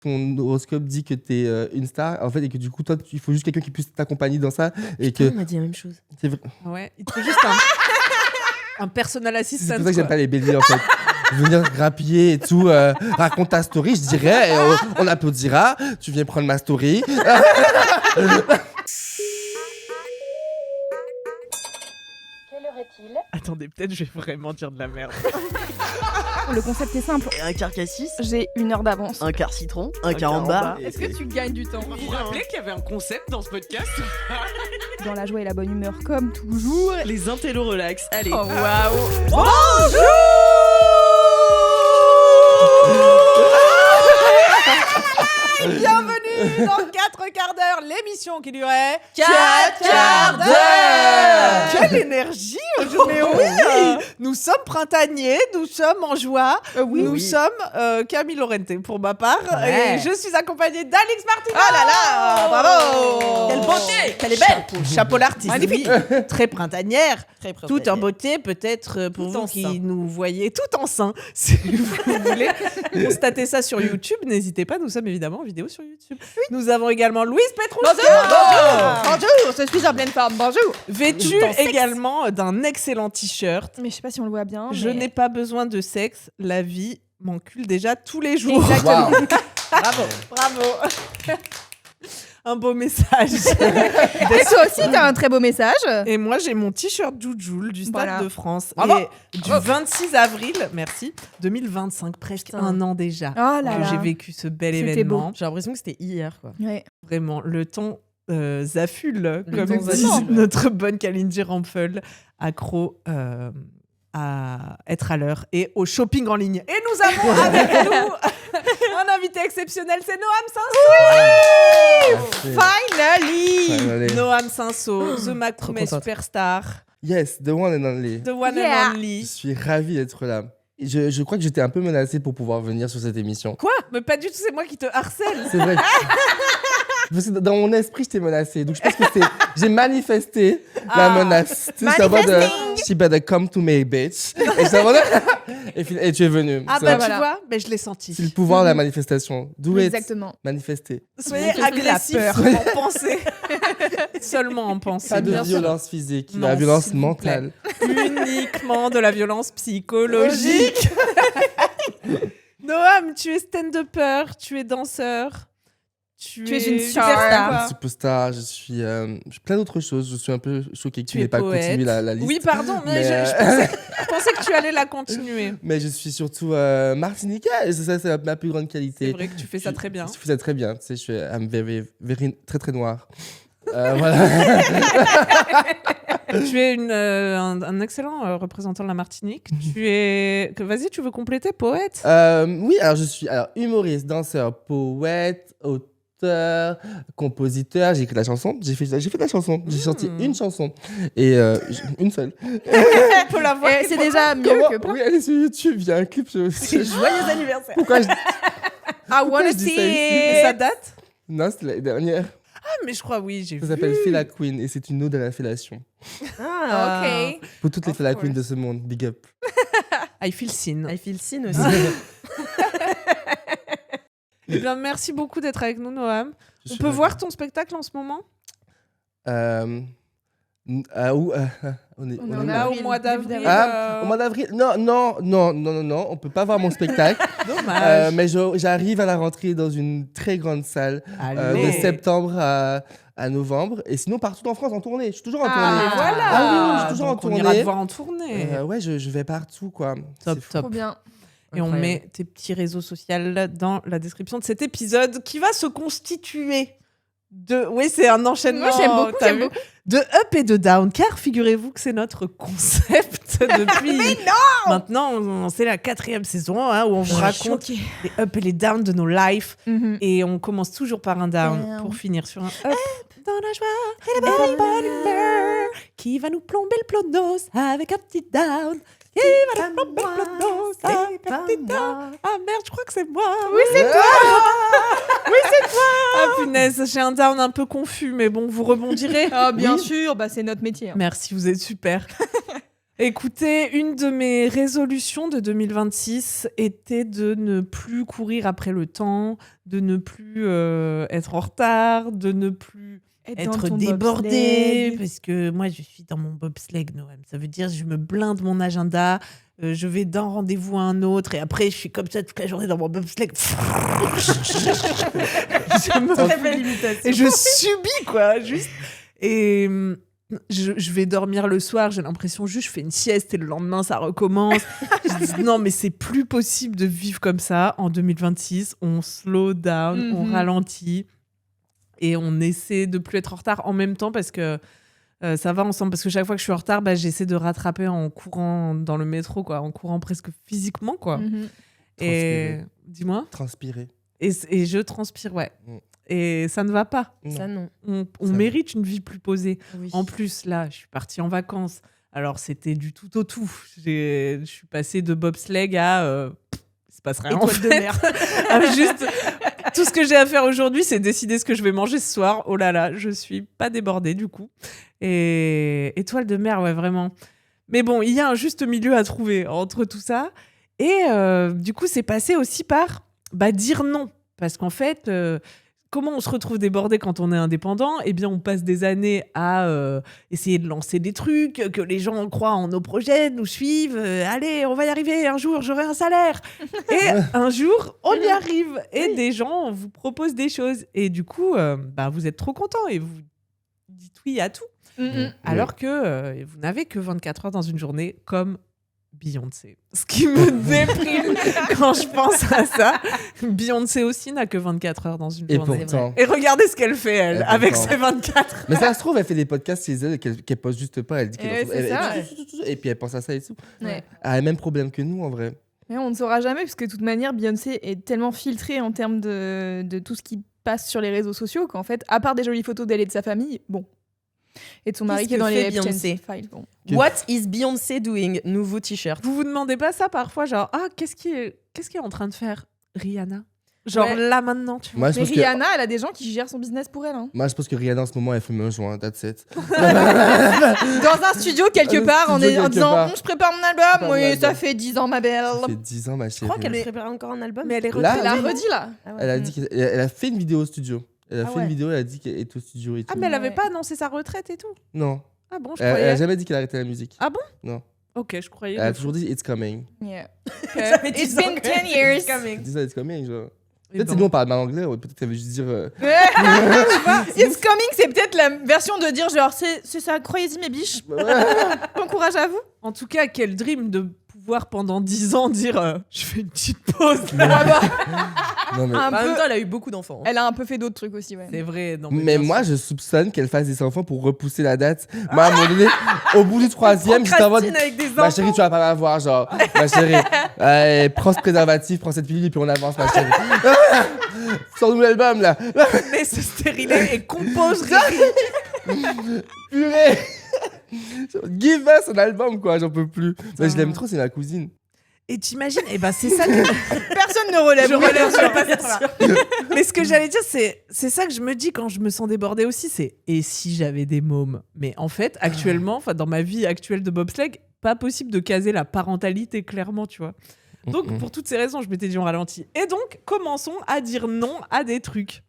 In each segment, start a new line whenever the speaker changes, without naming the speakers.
ton horoscope dit que t'es une star, en fait, et que du coup, toi, il faut juste quelqu'un qui puisse t'accompagner dans ça. Et
Putain,
que
on m'a dit la même chose.
c'est vrai.
Ouais, il te faut juste un personal assistant.
C'est pour ça que j'aime pas les béliers, en fait. Venir grappiller et tout, raconte ta story, je dirais, et on applaudira. Tu viens prendre ma story.
Quelle heure est-il ?
Attendez, peut-être je vais vraiment dire de la merde.
Le concept est simple.
Un quart cassis,
J'ai 1 heure d'avance.
un quart citron, un quart en bas.
Est-ce que tu gagnes du temps
Vous vous rappelez qu'il y avait un concept dans ce podcast?
Dans la joie et la bonne humeur, comme toujours.
Les intellos relax. Allez.
Oh waouh.
Bienvenue dans 4 quarts d'heure, l'émission qui durait
4 quarts d'heure.
Quelle énergie aujourd'hui. Oui. Nous sommes printaniers, nous sommes en joie, nous sommes Camille Laurente pour ma part,
Ouais.
et je suis accompagnée d'Alix Martinez.
Oh là là,
bravo.
Quelle beauté, qu'elle est belle.
Chapeau l'artiste.
Magnifique.
Oui. Très printanière,
Très
tout en beauté, peut-être pour
Tout
vous
en
qui
sein.
nous voyez tout en sein. Si vous voulez constater ça sur YouTube, n'hésitez pas, nous sommes évidemment en vidéo sur YouTube. Nous avons également Louise Petrouchka.
Bonjour, je suis en pleine forme. Bonjour.
Vêtue
Tout en sexe.
également d'un excellent t-shirt.
Mais je sais pas si on le voit bien.
Je
mais-
n'ai pas besoin de sexe, la vie m'encule déjà tous les jours.
Exactement.
Wow.
Bravo.
Bravo. Un beau message.
Et toi aussi, t'as un très beau message.
Et moi, j'ai mon t-shirt Jujul du Stade
Voilà.
de France.
Bravo.
Et du 26 avril, merci, 2025, presque
Putain.
un an déjà.
Oh là
que
là.
j'ai vécu ce bel
C'était
événement.
J'ai l'impression que c'était hier, quoi.
Ouais.
Vraiment, le temps zaffule, comme
temps
dit
zaffule.
notre bonne Kalindi Rampfel, accro à être à l'heure et au shopping en ligne. Et nous avons avec nous un invité exceptionnel, c'est Noam Cinso.
Finally.
Noam Cinso, The Macromé
contente.
Superstar,
Yes, the one and only.
The One
Yeah.
and
Je
Only.
suis ravi d'être là. Je crois que j'étais un peu menacé pour pouvoir venir sur cette émission.
Quoi? Mais pas du tout, c'est moi qui te harcèle.
C'est vrai. Parce que dans mon esprit, j'étais menacée. Donc je pense que j'ai manifesté la menace. Tu sais, c'est en mode, she better come to me, bitch. Et, c'est en mode, et tu es venu.
Ah
C'est
bah
un-
tu vois, mais je l'ai senti.
c'est le pouvoir de la manifestation. Do it.
Exactement.
Manifester.
Soyez
Manifester la
agressifs
peur.
en pensée. Seulement en pensée.
Pas de
bien sûr.
violence physique,
Non,
la violence
s'il vous plaît.
mentale.
Uniquement de la violence psychologique. Noam, tu es stand-upper, tu es danseur. Tu
es une
superstar.
superstar.
Superstar, je suis plein d'autres choses. Je suis un peu choqué que tu
Tu es
n'aies pas
poète.
continué la liste.
Oui, pardon, mais,
Mais,
je pensais que tu allais la continuer.
Mais je suis surtout martiniquais. Et ça, c'est ma plus grande qualité.
C'est vrai que tu fais ça très bien.
Je fais ça très bien. Tu sais, je suis I'm very, très très noir. Voilà.
Tu es un excellent représentant de la Martinique. Vas-y, tu veux compléter, poète?
Oui, alors je suis humoriste, danseur, poète, auteur, compositeur. J'ai écrit de la chanson. J'ai fait de la chanson. J'ai sorti une chanson. Et une seule.
On peut la voir.
Et c'est déjà mieux
Comment
que plein.
Oui, elle est sur YouTube. Il y a un clip.
Joyeux anniversaire.
Pourquoi je...
I wanna
je dis
see
ça ici
Et ça
it.
date?
Non, c'était l'année dernière.
Ah, mais je crois, oui, j'ai
Ça
vu.
s'appelle Fela Queen et c'est une ode à la fellation.
Ah.
Ok.
Pour toutes les
Of
Fela
course.
Queen de ce monde, big up.
I feel seen.
I feel seen aussi.
Eh bien, merci beaucoup d'être avec nous, Noam.
Je
On
suis
peut
ravi.
voir ton spectacle en ce moment?
Où on est
On est
où,
en
Là,
avril,
au mois d'avril.
début
Au mois d'avril. Non, on peut pas voir mon spectacle.
Dommage.
Mais j'arrive à la rentrée dans une très grande salle
Allez.
de septembre à novembre. Et sinon, partout en France en tournée. Je suis toujours en
Ah,
tournée.
mais voilà.
Ah oui, je suis toujours
Donc,
en
on ira
tournée.
te voir en tournée.
Ouais, je vais partout, quoi.
Top,
C'est fou.
top.
Trop bien.
Et on met tes petits réseaux sociaux dans la description de cet épisode qui va se constituer de... Oui, c'est un enchaînement.
Moi, j'aime beaucoup,
t'as
j'aime
vu
beaucoup.
De up et de down, car figurez-vous que c'est notre concept depuis... Maintenant, c'est la 4e saison hein, où on vous raconte les up et les downs de nos lives.
Mhm.
Et on commence toujours par un down
Down.
pour finir sur un up. Dans la joie et la bonne humeur, qui va nous plomber le plonos avec un petit down. Qui va nous plomber le plonos avec un petit down. Ah merde, je crois que c'est moi. Oui, c'est toi. Oui, c'est toi. Ah punaise, j'ai un down un peu confus, mais bon, vous rebondirez.
Ah, bien
Oui.
sûr, bah, c'est notre métier. hein.
Merci, vous êtes super. Écoutez, une de mes résolutions de 2026 était de ne plus courir après le temps, de ne plus être en retard, de ne plus
dans
être
ton
débordée.
bobsleigh.
Parce que moi, je suis dans mon bobsleigh, Noël. Ça veut dire que je me blinde mon agenda, je vais d'un rendez-vous à un autre, et après, je suis comme ça toute la journée dans mon bobsleigh.
Très belle imitation.
Et je subis, quoi, juste. Et je vais dormir le soir, j'ai l'impression juste je fais une sieste et le lendemain ça recommence. Je dis non, mais c'est plus possible de vivre comme ça. En 2026, on slow down, on ralentit et on essaie de plus être en retard en même temps parce que ça va ensemble. Parce que chaque fois que je suis en retard, j'essaie de rattraper en courant dans le métro, quoi, en courant presque physiquement, quoi. Et dis-moi.
Transpirer.
Et je transpire, ouais. Et ça ne va pas.
Non.
Ça, non.
On mérite une vie plus posée.
Oui.
En plus, là, je suis partie en vacances. Alors, c'était du tout au tout. Je suis passée de bobsleigh à... il se passe rien, en
Étoile de
fait.
mer.
Juste, tout ce que j'ai à faire aujourd'hui, c'est décider ce que je vais manger ce soir. Oh là là, je suis pas débordée, du coup. Et étoile de mer, ouais, vraiment. Mais bon, il y a un juste milieu à trouver entre tout ça. Et du coup, c'est passé aussi par dire non. Parce qu'en fait... comment on se retrouve débordé quand on est indépendant ? Eh bien, on passe des années à essayer de lancer des trucs, que les gens croient en nos projets, nous suivent. Allez, on va y arriver, un jour, j'aurai un salaire. Et un jour, on y arrive. Et des gens vous proposent des choses. Et du coup, vous êtes trop contents et vous dites oui à tout. Alors que vous n'avez que 24 heures dans une journée, comme Beyoncé. Ce qui me déprime quand je pense à ça. Beyoncé aussi n'a que 24 heures dans une
Et
journée.
pourtant.
Et regardez ce qu'elle fait, elle,
Et
avec
pourtant.
ses 24.
Mais ça se trouve, elle fait des podcasts chez elle qu'elle poste juste pas. Elle dit qu'elle
c'est ça,
et puis elle pense à ça et tout.
Ouais.
Elle a le même problème que nous en vrai.
Mais on ne saura jamais, parce que de toute manière, Beyoncé est tellement filtrée en termes de tout ce qui passe sur les réseaux sociaux qu'en fait, à part des jolies photos d'elle et de sa famille, bon. Et de son mari
Qu'est-ce
qui est dans
que
les
fait
Epstein's
Beyoncé
Files. Bon.
What is Beyoncé doing? Nouveau t-shirt.
Vous vous demandez pas ça parfois, genre, qu'est-ce qui est en train de faire Rihanna? Genre
Ouais.
là maintenant, tu vois.
Moi, je
Mais
pense que,
Rihanna, elle a des gens qui gèrent son business pour elle. Hein.
moi, je pense que Rihanna en ce moment, elle fume un joint. That's it.
Dans un studio quelque
Un
part,
studio
en
quelque
disant
part.
je prépare mon album.
Prépare mon
Oui,
album.
ça fait 10 ans, ma belle.
Ça fait 10 ans, ma
Je
chérie.
crois qu'elle prépare encore un album.
Mais elle est
Là,
Elle a
oui.
redit là.
Ah ouais.
Elle a dit qu'elle a fait une vidéo au studio. Elle a
Ah
fait
ouais.
une vidéo, elle a dit qu'elle est au studio et tout.
Ah, mais elle avait
Ouais.
pas annoncé sa retraite et tout.
Non.
Ah bon, je
Elle
croyais.
a jamais dit qu'elle arrêtait la musique.
Ah bon?
Non.
Ok, je croyais.
Elle a toujours dit it's coming.
Yeah.
Ça fait
It's
10 ans
been
que-
10 years.
It's coming.
Elle dit ça, it's coming. Genre.
Et
Peut-être
bon.
si nous on parle mal anglais, ouais, peut-être qu'elle veut juste dire.
It's coming, c'est peut-être la version de dire genre c'est ça, croyez-y mes biches. Bon courage à vous.
En tout cas, quel dream de pouvoir pendant 10 ans dire je fais une petite pause.
Non, mais.
Un
En même
peu.
temps, elle a eu beaucoup d'enfants.
Elle a un peu fait d'autres trucs aussi, ouais.
C'est vrai. Non,
Mais
bien
moi,
sûr.
je soupçonne qu'elle fasse des enfants pour repousser la date. Moi, à un moment donné, au bout du troisième, j'étais en mode.
Procrastine avec des
Ma
enfants.
chérie, tu vas pas m'avoir, genre. Ma chérie, prends ce préservatif, prends cette pilule et puis on avance, ma chérie. Sors-nous l'album, là.
Mais se stériler et compose Riri.
Purée. Give us un album, quoi, j'en peux plus. Mais je l'aime trop, c'est ma cousine.
Et t'imagines, et ben c'est ça que
Personne ne relève.
je relève, je vais pas faire ça. Mais ce que j'allais dire, c'est ça que je me dis quand je me sens débordée aussi, c'est et si j'avais des mômes. Mais en fait, actuellement, enfin dans ma vie actuelle de bobsleigh, pas possible de caser la parentalité clairement, tu vois. Donc pour toutes ces raisons, je m'étais dit on ralentit. Et donc commençons à dire non à des trucs.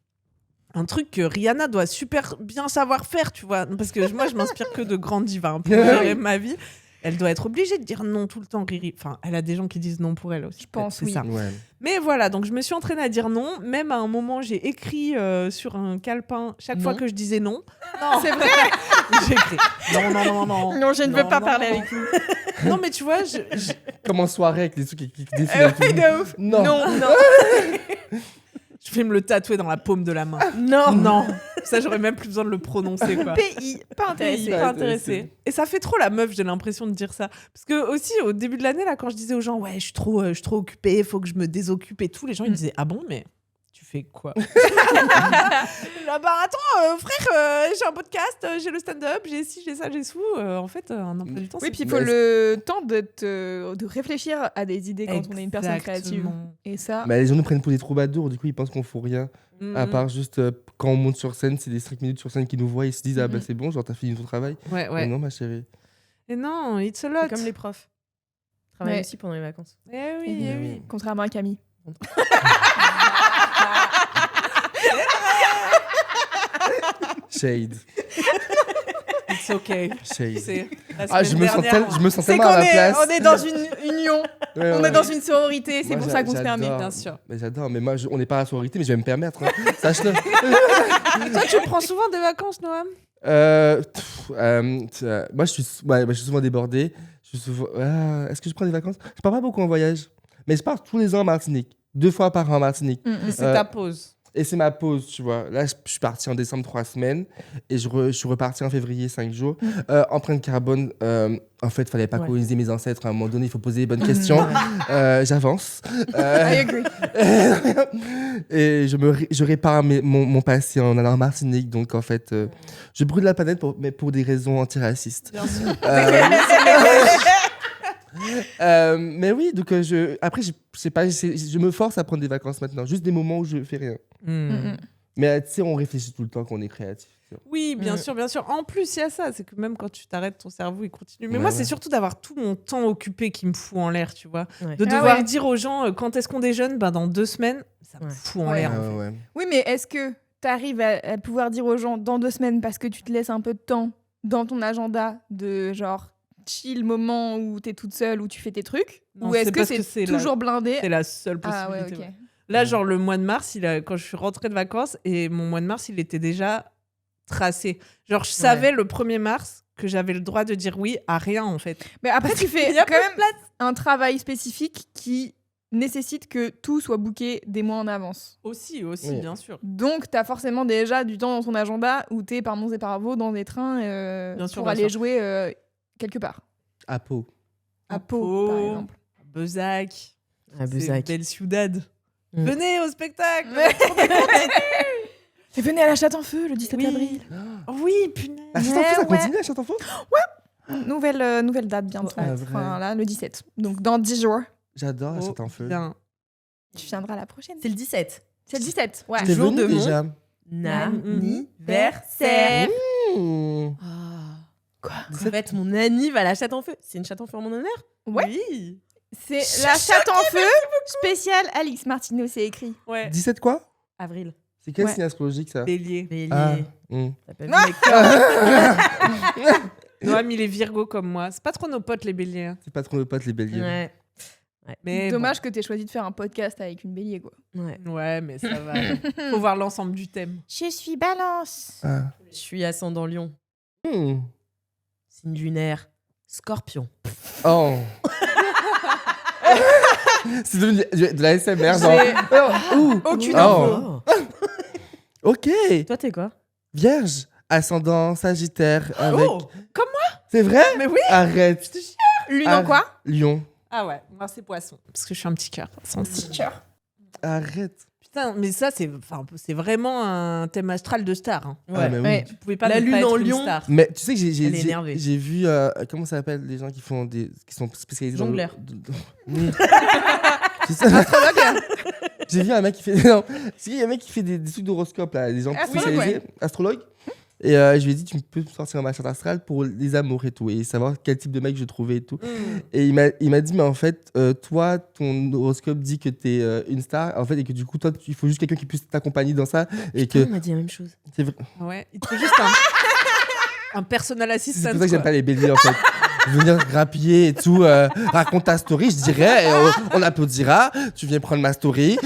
Un truc que Rihanna doit super bien savoir faire, tu vois, parce que moi je m'inspire que de grandes divas pour gérer ma vie. Elle doit être obligée de dire non tout le temps, Riri. Enfin, elle a des gens qui disent non pour elle aussi.
Je pense,
c'est
oui.
ça.
Ouais.
Mais voilà, donc je me suis entraînée à dire non. Même à un moment, j'ai écrit sur un calepin chaque fois que je disais non.
C'est vrai.
J'ai écrit non.
Non, je ne veux pas
non,
parler
non.
avec vous.
Non, mais tu vois,
Comme en soirée avec des trucs qui défilent. et tout.
De ouf.
Non.
Non.
je vais me le tatouer dans la paume de la main.
Non.
Non, ça j'aurais même plus besoin de le prononcer, quoi.
PI. Pas intéressé.
Pas intéressée. Et ça fait trop la meuf, j'ai l'impression de dire ça. Parce que aussi, au début de l'année, là, quand je disais aux gens, ouais, je suis trop occupée, faut que je me désoccupe et tout, les gens, ils disaient, ah bon, mais tu fais quoi? Là, bah attends, frère, j'ai un podcast, j'ai le stand-up, j'ai ci, j'ai ça, j'ai sous. En fait, un emploi du temps,
Oui,
c'est...
puis il faut le temps de réfléchir à des idées quand on est une personne créative.
Exactement.
Et ça.
Mais les gens nous prennent pour des troubadours, du coup ils pensent qu'on fout rien. À part juste quand on monte sur scène, c'est des 5 minutes sur scène qui nous voient et ils se disent ah bah c'est bon, genre t'as fini ton travail.
Ouais,
Mais
ouais.
non ma chérie.
Et non, it's a lot.
C'est comme les profs. Travaillent
Ouais.
aussi pendant les vacances.
Eh oui, eh oui.
Contrairement à Camille.
Shade.
It's okay.
Shade.
C'est la
Ah, je
semaine
me sens,
dernière,
je me sens
C'est
tellement
qu'on
à la
est,
place.
on est dans une union,
Ouais,
on
ouais.
est dans une sororité, c'est
Moi,
pour ça qu'on se
j'adore.
permet.
bien sûr.
Mais j'adore, mais moi, on n'est pas à la sororité, mais je vais me permettre. Hein. Sache-le.
Toi, tu prends souvent des vacances, Noam?
Moi, je suis souvent débordé. Je suis souvent... Est-ce que je prends des vacances? Je pars pas beaucoup en voyage, mais je pars tous les ans en Martinique. 2 fois par an en Martinique.
Mais c'est ta pause.
Et c'est ma pause, tu vois. Là, je suis parti en décembre 3 semaines et je suis reparti en février 5 jours. Empreinte carbone, en fait, il fallait pas coloniser mes ancêtres. À un moment donné, il faut poser les bonnes questions. J'avance.
I agree.
Et je répare mon passé en allant en Martinique. Donc, en fait, je brûle la planète, mais pour des raisons antiracistes.
Bien sûr.
Mais oui, donc après, je sais pas, je me force à prendre des vacances maintenant. Juste des moments où je fais rien. Mais tu sais, on réfléchit tout le temps qu'on est créatif.
Oui, bien sûr, bien sûr. En plus, il y a ça, c'est que même quand tu t'arrêtes, ton cerveau, il continue. Mais
Ouais,
moi,
ouais.
c'est surtout d'avoir tout mon temps occupé qui me fout en l'air, tu vois.
Ouais.
De
Ah
devoir
ouais.
dire aux gens quand est-ce qu'on déjeune, dans 2 semaines, ça me
Ouais.
fout en
Ouais.
l'air.
Ah,
en fait.
ouais.
Oui, mais est-ce que tu arrives à pouvoir dire aux gens dans 2 semaines parce que tu te laisses un peu de temps dans ton agenda de genre chill moment où t'es toute seule, où tu fais tes trucs?
Non,
Ou est-ce
c'est
que
parce que
c'est
c'est
toujours blindé?
C'est la seule
Ah ouais,
possibilité.
ok.
ouais. Là, genre le mois de mars, quand je suis rentrée de vacances, et mon mois de mars, il était déjà tracé. Genre, je savais le 1er mars que j'avais le droit de dire oui à rien, en fait.
Mais après, tu fais
Il y a
quand même un travail spécifique qui nécessite que tout soit booké des mois en avance.
Aussi,
Oui.
bien sûr.
Donc, tu as forcément déjà du temps dans ton agenda où tu es par Mons et par Vaux dans des trains
Bien sûr,
pour
bien
aller
sûr.
jouer quelque part.
À Pau.
À Pau, par exemple.
Bezac.
À
C'est
Bezac.
Belle Ciudad.
Mm.
Venez au spectacle.
Et venez à la Chatte en Feu le 17
Oui.
avril.
Oui, punaise.
La Chatte en Feu, ça
Ouais.
continue, la Chatte en Feu?
Nouvelle date bientôt.
Ah, vrai.
Enfin, là, le 17. Donc, dans 10 jours.
J'adore la
Oh,
Chatte en Feu.
bien.
Tu viendras la prochaine.
C'est le 17.
C'est le 17. Ouais.
T'es
jour
venu
de mon-
déjà?
Anniversaire.
Mmh.
Quoi En fait, mon anniv à la chatte en feu. C'est une chatte en feu en mon honneur?
Ouais.
Oui.
C'est la Chatte en Feu spéciale Alix Martineau, c'est écrit.
Ouais.
17 quoi?
Avril.
C'est quel
Ouais.
signe astrologique, ça?
Bélier.
Bélier.
Ah, mmh.
T'as pas vu mes cœurs?
Noam, il est Virgo comme moi. C'est pas trop nos potes, les béliers. hein.
C'est pas trop nos potes, les béliers.
Ouais.
Mais
Dommage que t'aies choisi de faire un podcast avec une bélier, quoi.
Ouais.
bon. Ouais, mais ça va. Faut voir l'ensemble du thème.
Je suis balance.
Ah.
Je suis ascendant lion.
Mmh.
Signe lunaire. Scorpion.
Oh. C'est devenu de la SMR, genre.
J'ai
Ouh.
aucune
Oh.
info.
Ok.
Toi, t'es quoi?
Vierge, ascendant Sagittaire avec.
Oh, comme moi.
C'est vrai?
Mais oui.
Arrête.
Lune
Ah.
en quoi?
Lion.
Ah ouais, moi c'est poisson. Parce que je suis un petit cœur. sensible.
Arrête.
Putain, mais ça, c'est vraiment un thème astral de star. hein.
Ah, mais oui.
Ouais.
Tu pouvais pas
La
ne
lune
pas
en
être une
lion.
star.
Mais tu sais que
Elle est énervée.
j'ai vu comment ça s'appelle les gens qui font qui sont spécialisés
Jongleur.
Oui. C'est ça. J'ai vu un mec qui fait non, il y a un mec qui fait des trucs d'horoscope là, des gens
Astrologue,
spécialisés, astrologue. Et je lui ai dit tu peux me sortir un machin astral pour les amours et tout et savoir quel type de mec je trouvais et tout. Et il m'a dit mais en fait toi ton horoscope dit que t'es une star en fait et que du coup toi il faut juste quelqu'un qui puisse t'accompagner dans ça et
On
que
m'a dit la même chose.
c'est vrai.
Ouais, il te faut juste un personal assistant.
C'est pour ça que j'aime
quoi.
pas les béliers en fait. Venir grappiller et tout, raconte ta story, je dirais, et on applaudira. Tu viens prendre ma story.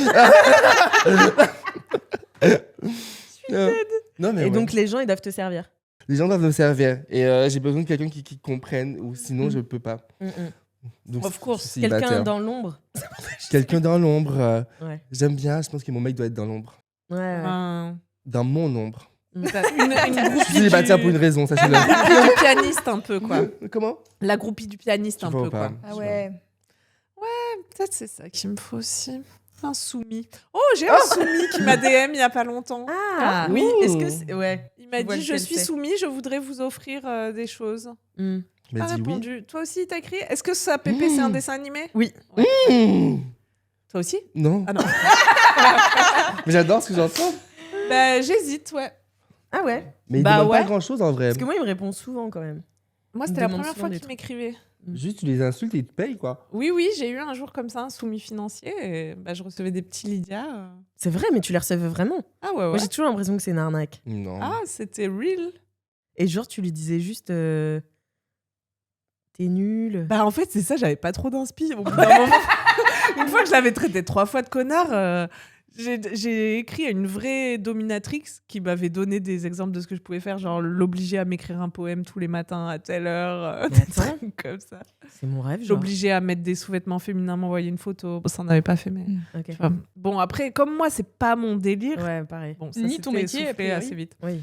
Non mais
Et
ouais.
donc, les gens, ils doivent te servir.
Les gens doivent me servir et j'ai besoin de quelqu'un qui comprenne ou sinon je peux pas. Donc,
Of course.
je suis
Quelqu'un
célibataire.
dans l'ombre.
Quelqu'un dans l'ombre.
Ouais.
J'aime bien. Je pense que mon mec doit être dans l'ombre.
Ouais.
Un-
Dans mon ombre.
une
Je
groupie
suis célibataire pour une raison, sachez-le.
du pianiste un peu quoi.
Comment?
La groupie du pianiste
Tu
un
vois
peu
ou pas?
quoi.
Ah ouais.
Peut-être c'est ça qu'il me faut aussi. Un soumis. Oh, j'ai un soumis qui m'a DM il y a pas longtemps.
Ah, oui.
Ouh.
Est-ce que c'est. Ouais.
Il m'a
Je vois
dit je
lequel
suis
c'est.
soumis, je voudrais vous offrir des choses.
Hmm.
Il m'a
Pas
dit oui.
répondu. Toi aussi t'as écrit. Est-ce que ça Pépé c'est un dessin animé?
Oui.
Mmh.
Toi aussi?
Non.
Ah non.
Mais j'adore ce que j'entends.
Bah j'hésite ouais.
Ah ouais.
Mais il
Bah
demande
ouais.
pas grand-chose en vrai.
Parce que moi, il me répond souvent quand même.
Moi, c'était la première fois qu'il m'écrivait.
Juste, tu les insultes et ils te payent, quoi.
Oui, j'ai eu un jour comme ça, un soumis financier. Et je recevais des petits Lydia.
C'est vrai, mais tu les recevais vraiment.
Ah ouais.
Moi, j'ai toujours l'impression que c'est une arnaque.
Non.
Ah, c'était real.
Et genre, tu lui disais juste t'es nul.
En fait, c'est ça, j'avais pas trop d'inspi. Au bout d'un moment, une fois que je l'avais traité 3 fois de connard, j'ai écrit à une vraie dominatrix qui m'avait donné des exemples de ce que je pouvais faire, genre l'obliger à m'écrire un poème tous les matins à telle heure, des trucs comme ça.
C'est mon rêve, genre.
L'obliger à mettre des sous-vêtements féminins, m'envoyer une photo. Ça n'avait pas fait, mais...
Ok.
Enfin, bon, après, comme moi, c'est pas mon délire.
Ouais, pareil.
Bon, ça
Ni ton
s'était
métier, a
essoufflé
priori.
assez vite.
Oui.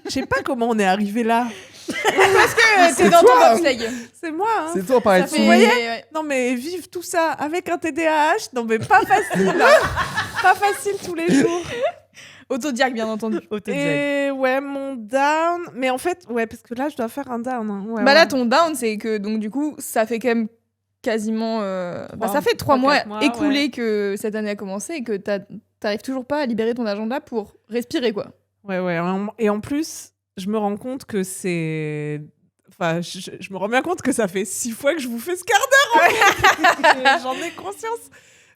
Je sais pas comment on est arrivé là.
Parce que
C'est
t'es dans ton
toi.
bobsleigh.
C'est moi, hein.
C'est toi, on parlait de
Ça
sous.
fait... ouais.
Non mais vivre tout ça avec un TDAH, non mais pas facile là. Pas facile tous les jours.
Autodiac, bien entendu.
Et ouais, mon down, mais en fait, ouais, parce que là je dois faire un down. Hein. Ouais,
Bah là,
ouais.
ton down, c'est que donc du coup, ça fait quand même quasiment. Ça fait 3
3-4
mois
mois,
écoulés
ouais.
que cette année a commencé et que t'arrives toujours pas à libérer ton agenda pour respirer, quoi.
Ouais. Et en plus, je me rends compte que c'est... Enfin, je me rends bien compte que ça fait 6 fois que je vous fais ce quart d'heure. En fait. J'en ai conscience.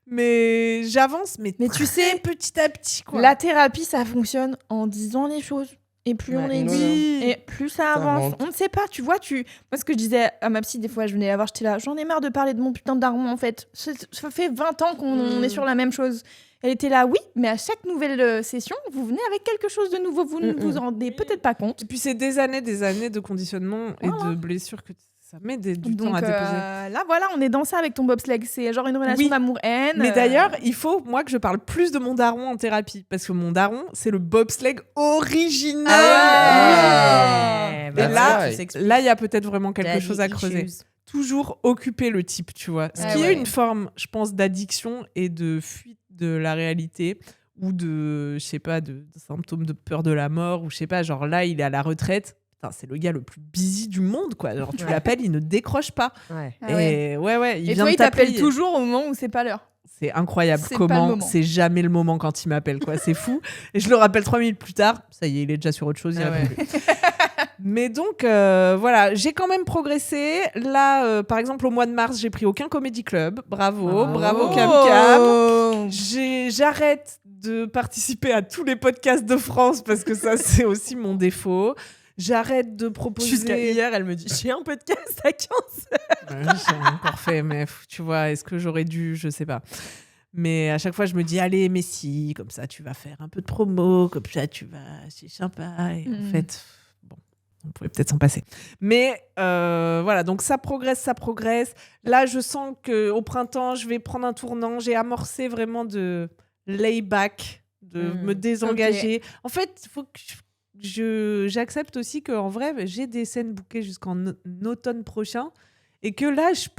Mais j'avance, mais
tu sais,
petit à petit, quoi.
la thérapie, ça fonctionne en disant les choses. Et plus on les
Ouais.
dit,
Oui.
et plus ça avance.
rentre.
On ne sait pas, tu vois, moi ce que je disais à ma psy, des fois je venais la voir, j'étais là, j'en ai marre de parler de mon putain de daron en fait. Ça fait 20 ans qu'on est sur la même chose. Elle était là, oui, mais à chaque nouvelle session, vous venez avec quelque chose de nouveau, vous ne vous en rendez peut-être pas compte.
Et puis c'est des années de conditionnement et de blessures que ça met du temps
Donc
à déposer.
là, voilà, on est dans ça avec ton bobsleigh. C'est genre une relation
Oui.
d'amour-haine.
Mais d'ailleurs, il faut, moi, que je parle plus de mon daron en thérapie. Parce que mon daron, c'est le bobsleigh original.
Ah
ouais.
Et
That's
là,
right.
là, il y a peut-être vraiment quelque
Daddy
chose à creuser.
issues.
Toujours occuper le type, tu vois. Ce
Ah
qui est
ouais.
une forme, je pense, d'addiction et de fuite de la réalité ou de, je sais pas, de symptômes de peur de la mort ou je sais pas, genre là, il est à la retraite. Putain, c'est le gars le plus busy du monde, quoi. Genre, tu
Ouais.
l'appelles, il ne décroche pas.
Ouais.
Ah ouais.
Et ouais, il
Et
vient
toi,
de
il t'appelle
t'appeler.
toujours au moment où c'est pas l'heure.
C'est incroyable
C'est pas le
comment
moment.
c'est jamais le moment quand il m'appelle, quoi. C'est fou. Et je le rappelle 3 minutes plus tard. Ça y est, il est déjà sur autre chose. Il
Ah
répond plus. Mais donc, voilà, j'ai quand même progressé. Là, par exemple, au mois de mars, j'ai pris aucun comédie club. Bravo Cam Cam.
Oh.
J'arrête de participer à tous les podcasts de France parce que ça, c'est aussi mon défaut. J'arrête de proposer...
Jusqu'à hier, elle me dit j'ai un podcast à 15.
J'ai encore fait, mais tu vois, est-ce que j'aurais dû? Je sais pas. Mais à chaque fois, je me dis, allez, mais si, comme ça, tu vas faire un peu de promo, comme ça, tu vas... C'est sympa. Et en fait, bon, on pourrait peut-être s'en passer. Mais voilà, donc ça progresse. Là, je sens qu'au printemps, je vais prendre un tournant. J'ai amorcé vraiment de lay-back, de me désengager. En fait, il faut que j'accepte aussi qu'en vrai, j'ai des scènes bookées jusqu'en automne prochain et que là, j'ai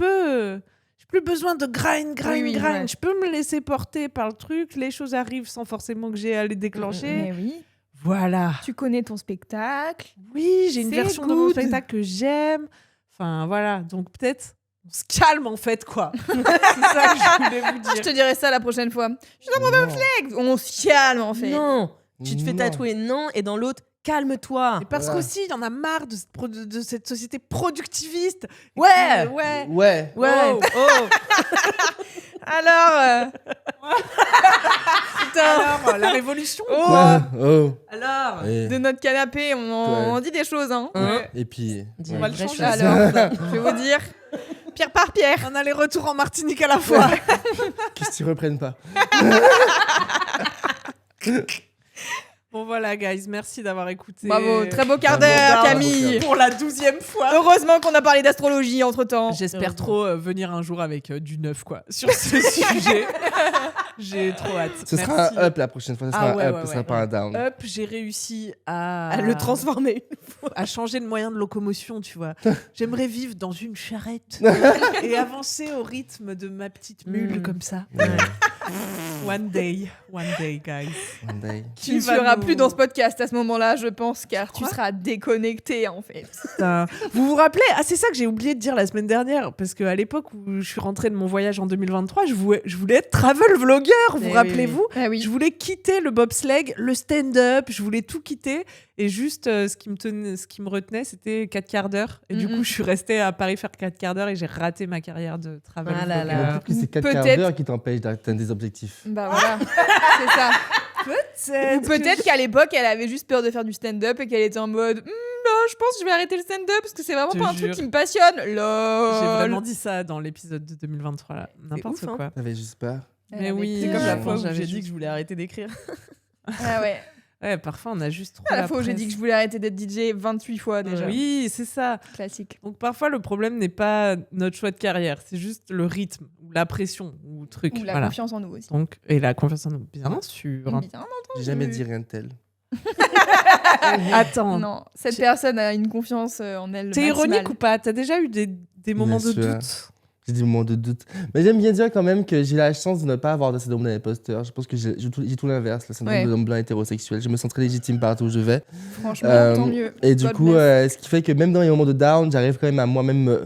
plus besoin de grind.
Ouais.
Je peux me laisser porter par le truc. Les choses arrivent sans forcément que j'ai à les déclencher.
Mais oui,
Voilà.
tu connais ton spectacle.
Oui, j'ai une
C'est
version de mon
good.
spectacle que j'aime. Enfin, voilà. Donc peut-être, on se calme en fait, quoi. C'est ça que je voulais vous
Je
dire.
te dirai ça la prochaine fois. Je suis dans mon bobsleigh. On se calme en fait.
Non, tu te fais
Non.
tatouer non et dans l'autre calme-toi.
Et parce
Voilà.
qu'aussi, il y en a marre de cette société productiviste. Et
Ouais.
ouais.
Ouais.
Ouais.
Oh.
Alors,
Alors, la révolution.
Ouais. Oh.
Alors.
Ouais.
de notre canapé, on dit des choses. Hein.
Ouais.
Et puis.
Dis
On
une
va le
vraie
changer.
chose.
Alors, je vais vous dire, pierre par pierre.
Un aller-retour en Martinique à la fois.
Qu'est-ce qu'ils reprennent pas?
Bon voilà, guys, merci d'avoir écouté.
Bravo, très beau quart
Bravo.
d'heure,
Bravo.
Camille.
Pour la 12e fois.
Heureusement qu'on a parlé d'astrologie entre temps.
J'espère trop venir un jour avec du neuf, quoi, sur ce sujet. J'ai trop hâte.
Ce
Merci.
sera un up la prochaine fois. Ce sera
Ah
un
ouais,
up,
ouais,
ce sera
ouais.
pas un down.
Up, j'ai réussi à
À le transformer.
à changer de moyen de locomotion, tu vois. J'aimerais vivre dans une charrette et avancer au rythme de ma petite mule comme ça.
Ouais.
One day, guys.
One day.
Tu ne seras plus dans ce podcast à ce moment-là, je pense, car tu seras déconnecté en fait.
Putain. Vous vous rappelez? Ah, c'est ça que j'ai oublié de dire la semaine dernière, parce qu'à l'époque où je suis rentrée de mon voyage en 2023, je voulais être travel vlogger, vous rappelez-vous?
Ah oui.
Je voulais quitter le bobsleigh, le stand-up, je voulais tout quitter. Et juste, ce qui me retenait, c'était 4 quarts d'heure. Et du coup, je suis restée à Paris faire 4 quarts d'heure et j'ai raté ma carrière de travel
Ah là
vlogger.
là.
Peut-être que c'est 4
Peut-être-
quarts d'heure qui t'empêchent d'atteindre des objectifs.
Bah voilà, c'est ça. Ou peut-être qu'à l'époque, elle avait juste peur de faire du stand-up et qu'elle était en mode non, je pense que je vais arrêter le stand-up parce que c'est vraiment
Je
pas un
te
truc
jure.
qui me passionne. Lol.
J'ai vraiment dit ça dans l'épisode de 2023, là. N'importe
ouf, hein.
quoi.
T'avais juste peur.
Elle
Mais
avait
oui,
C'est
peur.
comme la
Ouais,
fois où
j'avais
j'ai dit
juste-
que je voulais arrêter d'écrire.
Ah ouais.
Ouais, parfois, on a juste trop
À la fois où j'ai dit que je voulais arrêter d'être DJ 28 fois déjà.
Oui, c'est ça.
Classique.
Donc parfois, le problème n'est pas notre choix de carrière, c'est juste le rythme, ou la pression, ou le truc.
Ou la
voilà.
confiance en nous aussi.
Donc, et la confiance en nous, bien sûr.
Bien
J'ai jamais dit rien de tel.
Attends,
Non, cette personne a une confiance en elle.
t'es
maximale.
ironique ou pas? T'as déjà eu des moments
Bien
de
sûr.
doute?
J'ai des moments de doute. Mais j'aime bien dire quand même que j'ai la chance de ne pas avoir de syndrome de l'imposteur. Je pense que j'ai tout l'inverse, le syndrome
Ouais.
de l'homme blanc hétérosexuel. Je me sens très légitime partout où je vais.
Franchement,
Euh,
tant mieux.
Et du
God
coup,
bless.
ce qui fait que même dans les moments de down, j'arrive quand même à moi-même me...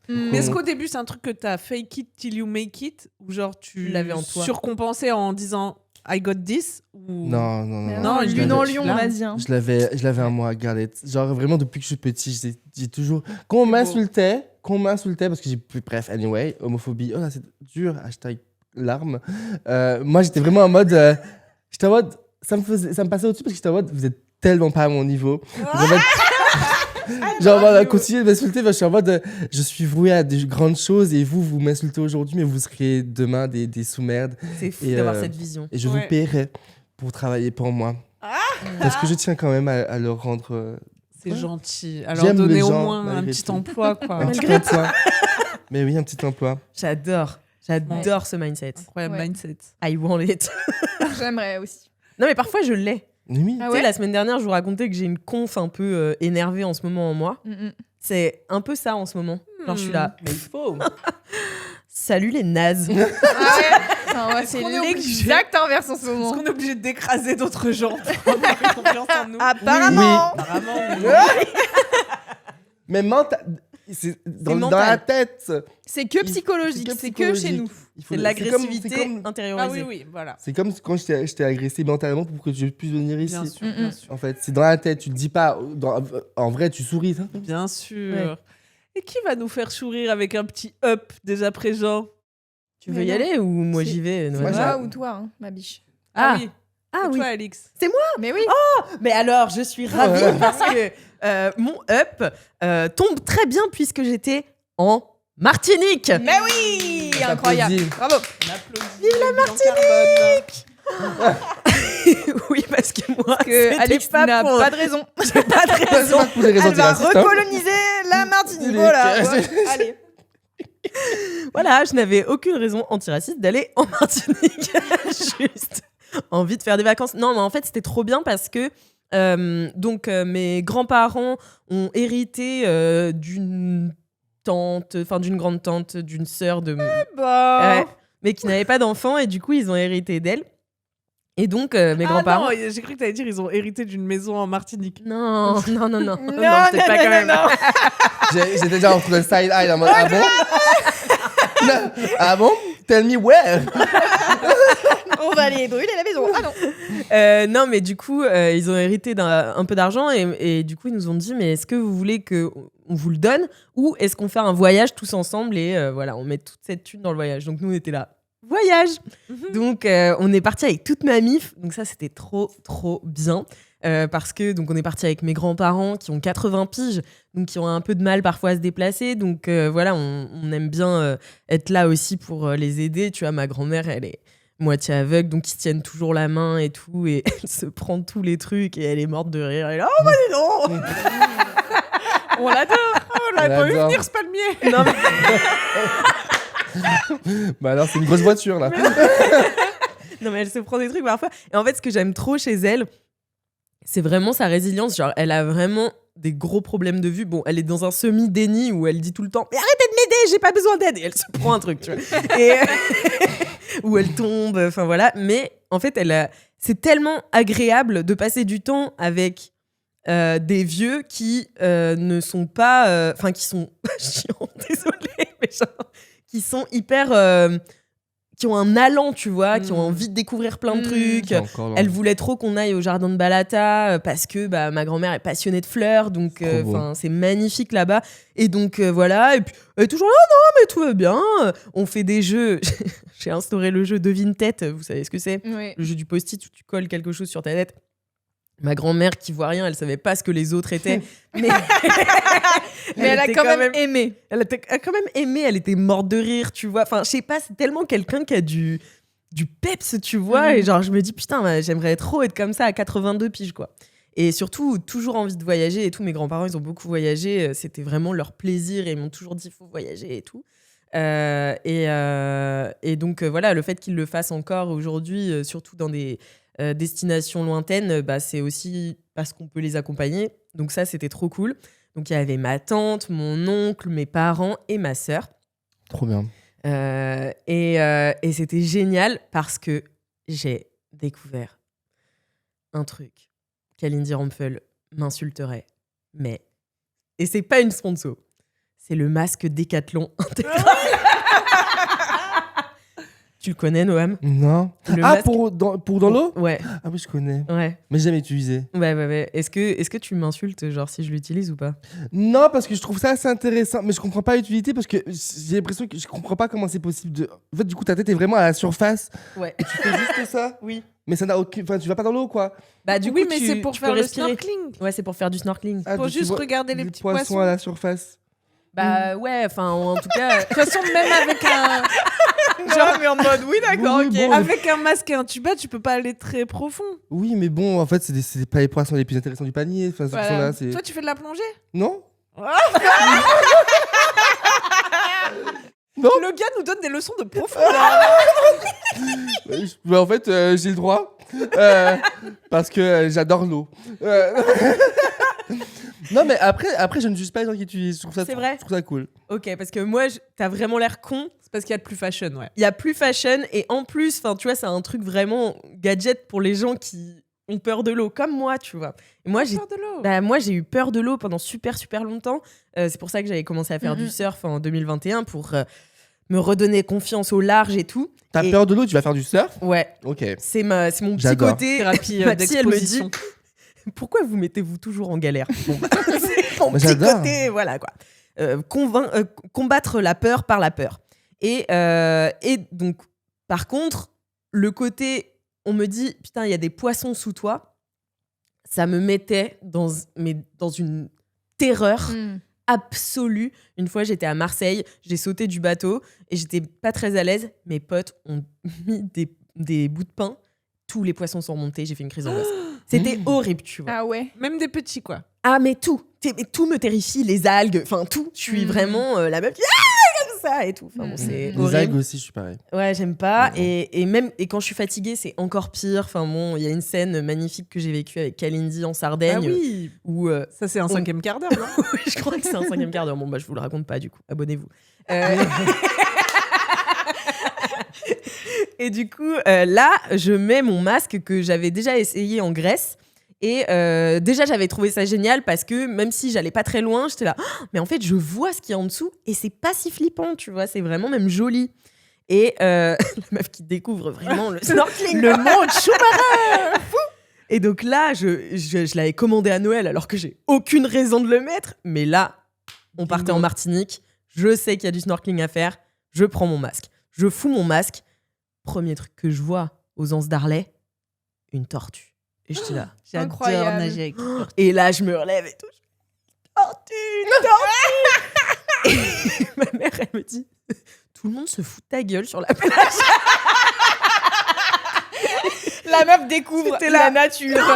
Mm.
Mais est-ce qu'au début, c'est un truc que t'as fake it till you make it? Ou genre, tu
l'avais en toi.
surcompensais en disant I got this? Ou...
Non, non,
Mais
non.
non,
non,
je
Lune
l'avais-
en
je
lion,
l'ai.
vas-y. hein.
Je l'avais en moi, Garlet. Genre vraiment depuis que je suis petit, j'ai toujours... Quand on m'insultait, parce que bref, anyway, homophobie, oh là c'est dur, hashtag larmes. Moi j'étais vraiment en mode... j'étais en mode... Ça me passait au-dessus parce que j'étais en mode, vous êtes tellement pas à mon niveau. En mode- genre, on va continuer de m'insulter, parce que je suis en mode, je suis voué à des grandes choses et vous m'insultez aujourd'hui, mais vous serez demain des sous-merdes.
C'est fou
Et,
d'avoir
euh,
cette vision.
Et je
Ouais.
vous paierai pour travailler pour moi. Parce que je tiens quand même à leur rendre
C'est gentil. Alors
J'aime
donner
les
au
gens,
moins un
malgré
petit
tout.
emploi, quoi.
un petit emploi. Mais oui, un petit emploi.
J'adore ce mindset.
Incroyable
Ouais.
mindset.
I want it.
J'aimerais aussi.
Non, mais parfois je l'ai.
Oui.
Ah
Tu sais,
ouais
la semaine dernière, je vous racontais que j'ai une conf un peu énervée en ce moment en moi.
Mm-mm.
C'est un peu ça en ce moment. Genre, je suis là.
Mais il faut.
Salut les nazes.
Ah ouais Enfin, ouais, c'est
qu'on est obligé
l'exact inverse en ce
Est-ce
moment.
qu'on est obligé d'écraser d'autres gens pour avoir confiance en nous?
Apparemment.
Apparemment, oui.
Mais c'est dans
mental.
la tête.
C'est que psychologique, c'est que chez nous.
Il faut
C'est de
c'est comme-
l'agressivité
c'est comme-
intériorisée.
Ah oui, voilà.
C'est comme quand je t'ai agressé mentalement pour que je puisse venir ici.
Bien sûr,
Mm-mm.
bien sûr.
En fait, c'est dans la tête. Tu le dis pas. En vrai, tu souris. Hein.
Bien sûr.
Ouais.
Et qui va nous faire sourire avec un petit up dès à présent?
Tu veux
Mais
y
non.
aller ou moi
Si.
j'y vais
Moi,
Moi
j'ai-
ou toi, hein, ma biche.
Ah.
oui.
Ah
Et
oui.
toi, Alix?
Mais oui.
Mais alors, je suis ravie parce que mon up tombe très bien puisque j'étais en Martinique.
Mais oui.
On
Incroyable.
t'applaudit.
Bravo.
On applaudit. Vive la Martinique!
Oui, parce que moi,
Que
c'était
Alex
pas
n'a
pour-
pas de raison.
j'ai pas de
C'est
raison.
pas pour des raisons
Elle va
racistes, hein.
recoloniser la Martinique.
Il est
Voilà.
casse.
Allez.
Voilà, je n'avais aucune raison antiraciste d'aller en Martinique. Juste envie de faire des vacances. Non, mais en fait, c'était trop bien parce que mes grands-parents ont hérité d'une tante, enfin d'une grande tante, d'une sœur de
Bah.
Ouais, mais qui n'avait pas d'enfants et du coup, ils ont hérité d'elle. Et donc, mes grands-parents.
Ah non, j'ai cru que t'allais dire ils ont hérité d'une maison en Martinique.
Non, non, non, non.
Non,
peut-être pas
non,
quand même.
non.
J'étais déjà entre le side eye en mode ah bon? Non. Ah bon? Tell me where?
On va aller brûler la maison. Ah non.
Non, mais du coup, ils ont hérité un peu d'argent et du coup, ils nous ont dit mais est-ce que vous voulez qu'on vous le donne ou est-ce qu'on fait un voyage tous ensemble et voilà, on met toute cette thune dans le voyage. Donc, nous, on était là. Voyage. Donc, on est parti avec toute ma mif. Donc, ça, c'était trop, trop bien. Parce que donc on est parti avec mes grands-parents qui ont 80 piges, donc qui ont un peu de mal parfois à se déplacer. Donc voilà, on aime bien être là aussi pour les aider. Tu vois, ma grand-mère, elle est moitié aveugle, donc ils se tiennent toujours la main et tout, et elle se prend tous les trucs et elle est morte de rire. Elle est là, oh bah dis donc. On l'adore.
On l'avait pas vu
J'adore.
venir, ce palmier!
Non, mais
Bah alors, c'est une grosse voiture là.
non, mais elle se prend des trucs parfois. Et en fait, ce que j'aime trop chez elle, c'est vraiment sa résilience. Genre, elle a vraiment des gros problèmes de vue. Bon, elle est dans un semi-déni où elle dit tout le temps « Mais arrêtez de m'aider, j'ai pas besoin d'aide !» Et elle se prend un truc, tu vois. où elle tombe, enfin voilà. Mais en fait, c'est tellement agréable de passer du temps avec des vieux qui ne sont pas, enfin qui sont chiants, désolée, mais genre qui sont hyper, qui ont un allant, tu vois, qui ont envie de découvrir plein de trucs. Elle voulait trop qu'on aille au jardin de Balata parce que ma grand-mère est passionnée de fleurs, donc c'est magnifique là-bas. Et donc voilà, et puis elle est toujours là, non mais tout va bien. On fait des jeux. J'ai instauré le jeu Devine tête, vous savez ce que c'est?
Oui.
Le jeu du post-it où tu colles quelque chose sur ta tête. Ma grand-mère qui voit rien, elle savait pas ce que les autres étaient. Mais
elle a quand même aimé.
Elle a quand même aimé, elle était morte de rire, tu vois. Enfin, je sais pas, c'est tellement quelqu'un qui a du peps, tu vois. Et genre, je me dis, putain, j'aimerais trop être comme ça à 82 piges, quoi. Et surtout, toujours envie de voyager et tout. Mes grands-parents, ils ont beaucoup voyagé. C'était vraiment leur plaisir et ils m'ont toujours dit, il faut voyager et tout. Et donc, voilà, le fait qu'ils le fassent encore aujourd'hui, surtout dans des destinations lointaines, c'est aussi parce qu'on peut les accompagner. Donc ça, c'était trop cool. Donc il y avait ma tante, mon oncle, mes parents et ma sœur.
Trop bien.
Et c'était génial parce que j'ai découvert un truc qu'Alindy Rampfel m'insulterait. Mais... Et c'est pas une sponsor. C'est le masque Décathlon intégral. Tu le connais, Noam?
Non.
Masque...
pour dans l'eau?
Ouais.
Ah oui, je connais.
Ouais.
Mais jamais utilisé.
Ouais. Est-ce que tu m'insultes, genre, si je l'utilise ou pas?
Non, parce que je trouve ça assez intéressant. Mais je comprends pas l'utilité parce que j'ai l'impression que je comprends pas comment c'est possible de... En fait, du coup, ta tête est vraiment à la surface.
Ouais.
Et tu fais juste ça.
Oui.
Mais ça n'a aucun... Enfin, tu vas pas dans l'eau, quoi.
Du
oui,
coup,
mais c'est pour
tu
faire
peux
le
respirer.
snorkeling.
Ouais, c'est pour faire du snorkeling.
Pour
donc tu
juste
vois
regarder les
du
petits
poisson
poissons.
à la surface.
Ouais, enfin, en tout cas...
De toute façon, même avec un...
Genre, mais en mode, oui, d'accord,
Oui,
ok.
bon,
Avec un masque et un tuba, tu peux pas aller très profond.
Oui, mais bon, en fait, c'est pas les poissons les plus intéressants du panier. Enfin, ceux qui sont là, c'est...
Toi, tu fais de la plongée?
Non?
Le gars nous donne des leçons de profondeur.
En fait, j'ai le droit. Parce que j'adore l'eau. Non, mais après, je ne juge pas les gens qui utilisent. Je trouve ça,
C'est vrai.
je trouve ça cool.
Ok, parce que moi, t'as vraiment l'air con.
C'est parce qu'il y a de plus fashion, ouais.
Il y a plus fashion et en plus, enfin, tu vois, c'est un truc vraiment gadget pour les gens qui ont peur de l'eau, comme moi, tu vois. Et moi,
Peur de l'eau.
moi, j'ai eu peur de l'eau pendant super longtemps. C'est pour ça que j'avais commencé à faire du surf en 2021 pour me redonner confiance au large et tout.
T'as peur de l'eau, tu vas faire du surf?
Ouais.
Ok.
C'est mon petit
J'adore.
côté.
Thérapie
Ma psy, elle me dit
d'exposition.
pourquoi vous mettez-vous toujours en galère? C'est mon petit
j'adore.
côté, voilà quoi. Combattre la peur par la peur. Et donc, par contre, le côté, on me dit, putain, il y a des poissons sous toi, ça me mettait dans une terreur absolue. Une fois, j'étais à Marseille, j'ai sauté du bateau et j'étais pas très à l'aise. Mes potes ont mis des bouts de pain. Tous les poissons sont remontés, j'ai fait une crise d'angoisse. C'était horrible, tu vois.
Ah ouais.
Même des petits, quoi.
Ah, mais tout me terrifie, les algues, enfin tout. Je suis vraiment la meuf qui comme ça et tout. Enfin, bon, c'est
Les
horrible.
algues aussi, je suis pareil.
Ouais, j'aime pas.
Ouais.
Et quand je suis fatiguée, c'est encore pire. Enfin bon, il y a une scène magnifique que j'ai vécue avec Kalindi en Sardaigne.
Ah oui.
Où,
Ça, c'est un 5e quart d'heure, non?
je crois que c'est un 5e quart d'heure. Bon, je vous le raconte pas du coup. Abonnez-vous. Et du coup, là, je mets mon masque que j'avais déjà essayé en Grèce. Et déjà, j'avais trouvé ça génial parce que même si j'allais pas très loin, j'étais là, oh, mais en fait, je vois ce qu'il y a en dessous et c'est pas si flippant, tu vois, c'est vraiment même joli. Et la meuf qui découvre vraiment le snorkeling, le monde sous-marin. Et donc là, je l'avais commandé à Noël alors que j'ai aucune raison de le mettre. Mais là, on partait en Martinique, je sais qu'il y a du snorkeling à faire, je prends mon masque, je fous mon masque. Premier truc que je vois aux Anses d'Arlay, une tortue. Et j'étais là.
J'adore
Incroyable.
nager avec toi.
Et là, je me relève et tout. Tortue. Et ma mère, elle me dit, tout le monde se fout de ta gueule sur la plage.
La meuf découvre
C'était
la
là.
nature.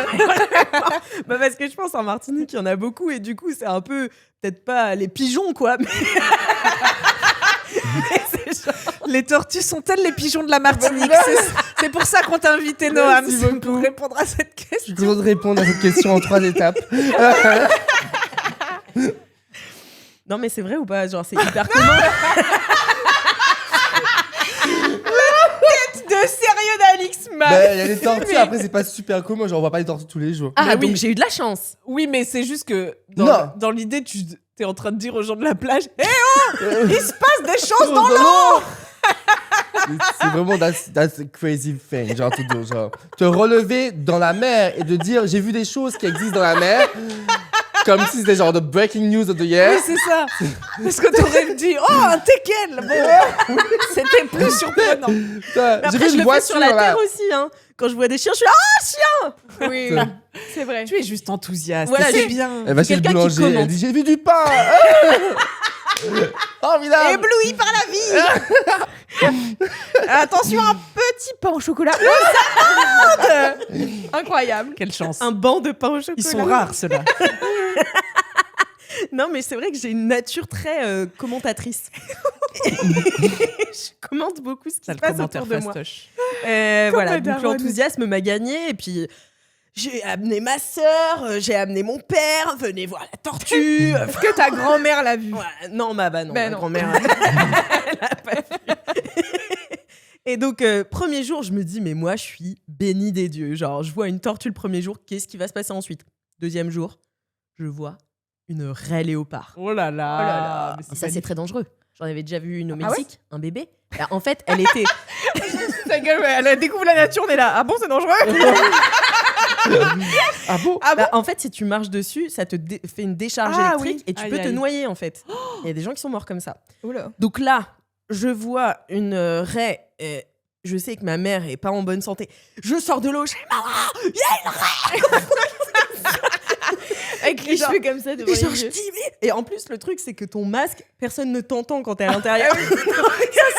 Parce que je pense en Martinique, il y en a beaucoup. Et du coup, c'est un peu, peut-être pas les pigeons, quoi. Mais c'est genre...
Les tortues sont-elles les pigeons de la Martinique? C'est pour ça qu'on t'a invité, Noam,
Merci
c'est
beaucoup.
pour répondre à cette
Je
question.
suis content de répondre à cette question en 3 étapes.
Non, mais c'est vrai ou pas? Genre, c'est hyper commun.
Il y a des tortues, après, c'est pas super commun. Genre, on voit pas les tortues tous les jours.
Ah,
Mais
donc
oui.
j'ai eu de la chance.
Oui, mais c'est juste que
Non.
dans l'idée, tu es en train de dire aux gens de la plage « Eh oh, il se passe des choses dans l'eau !»
C'est vraiment that's a crazy thing, genre te relever dans la mer et de dire j'ai vu des choses qui existent dans la mer, comme si c'était genre the breaking news of the year.
Oui, c'est ça. Parce que t'aurais dit « Oh, un teckel !» Bon, c'était plus surprenant.
Putain,
Mais
j'ai
après,
vu
je
une
le fais sur
voiture
la
là.
terre aussi. Hein. Quand je vois des chiens, je suis là, ah, chien.
Oui, c'est vrai.
Tu es juste enthousiaste.
Voilà,
c'est
j'ai-
bien.
Elle va chez le
quelqu'un qui
boulanger, elle
commente.
dit j'ai vu du pain. Formidable.
Ébloui par la vie.
Attention, un petit pain au chocolat. Oh, ça monte. Incroyable.
Quelle chance.
Un banc de pain au chocolat.
Ils sont rares, ceux-là.
Non, mais c'est vrai que j'ai une nature très commentatrice. Je commente beaucoup ce qui se passe autour de moi.
fastoche.
Voilà,
la
donc
daronne.
l'enthousiasme m'a gagné. Et puis, j'ai amené ma sœur, j'ai amené mon père. Venez voir la tortue.
Est-ce que ta grand-mère l'a vu?
Ouais, non, non,
Ben
ma
non.
grand-mère. Elle a pas vu. Et donc, premier jour, je me dis, mais moi, je suis bénie des dieux. Genre, je vois une tortue le premier jour, qu'est-ce qui va se passer ensuite? Deuxième jour, je vois une raie léopard.
Oh là là.
Oh là là.
Mais
Et ça, c'est très dangereux. J'en avais déjà vu une au
Ah ouais
Mexique, un bébé. Bah, en fait, elle était.
Ta gueule, elle découvre la nature, on est là. Ah bon, c'est dangereux?
Ah bon?
Ah bon?
Bah, en fait, si tu marches dessus, ça te fait une décharge
Ah
électrique
oui.
et tu
Aïe,
peux te
aïe.
noyer, en fait. Il y a des gens qui sont morts comme ça.
Oula.
Donc là, je vois une raie. Je sais que ma mère est pas en bonne santé. Je sors de l'eau, je fais maman, il y a une raie.
Avec les
Genre-
cheveux comme ça devant
Et genre,
les
je
yeux.
dis, mais- Et en plus, le truc, c'est que ton masque, personne ne t'entend quand t'es à l'intérieur. Ça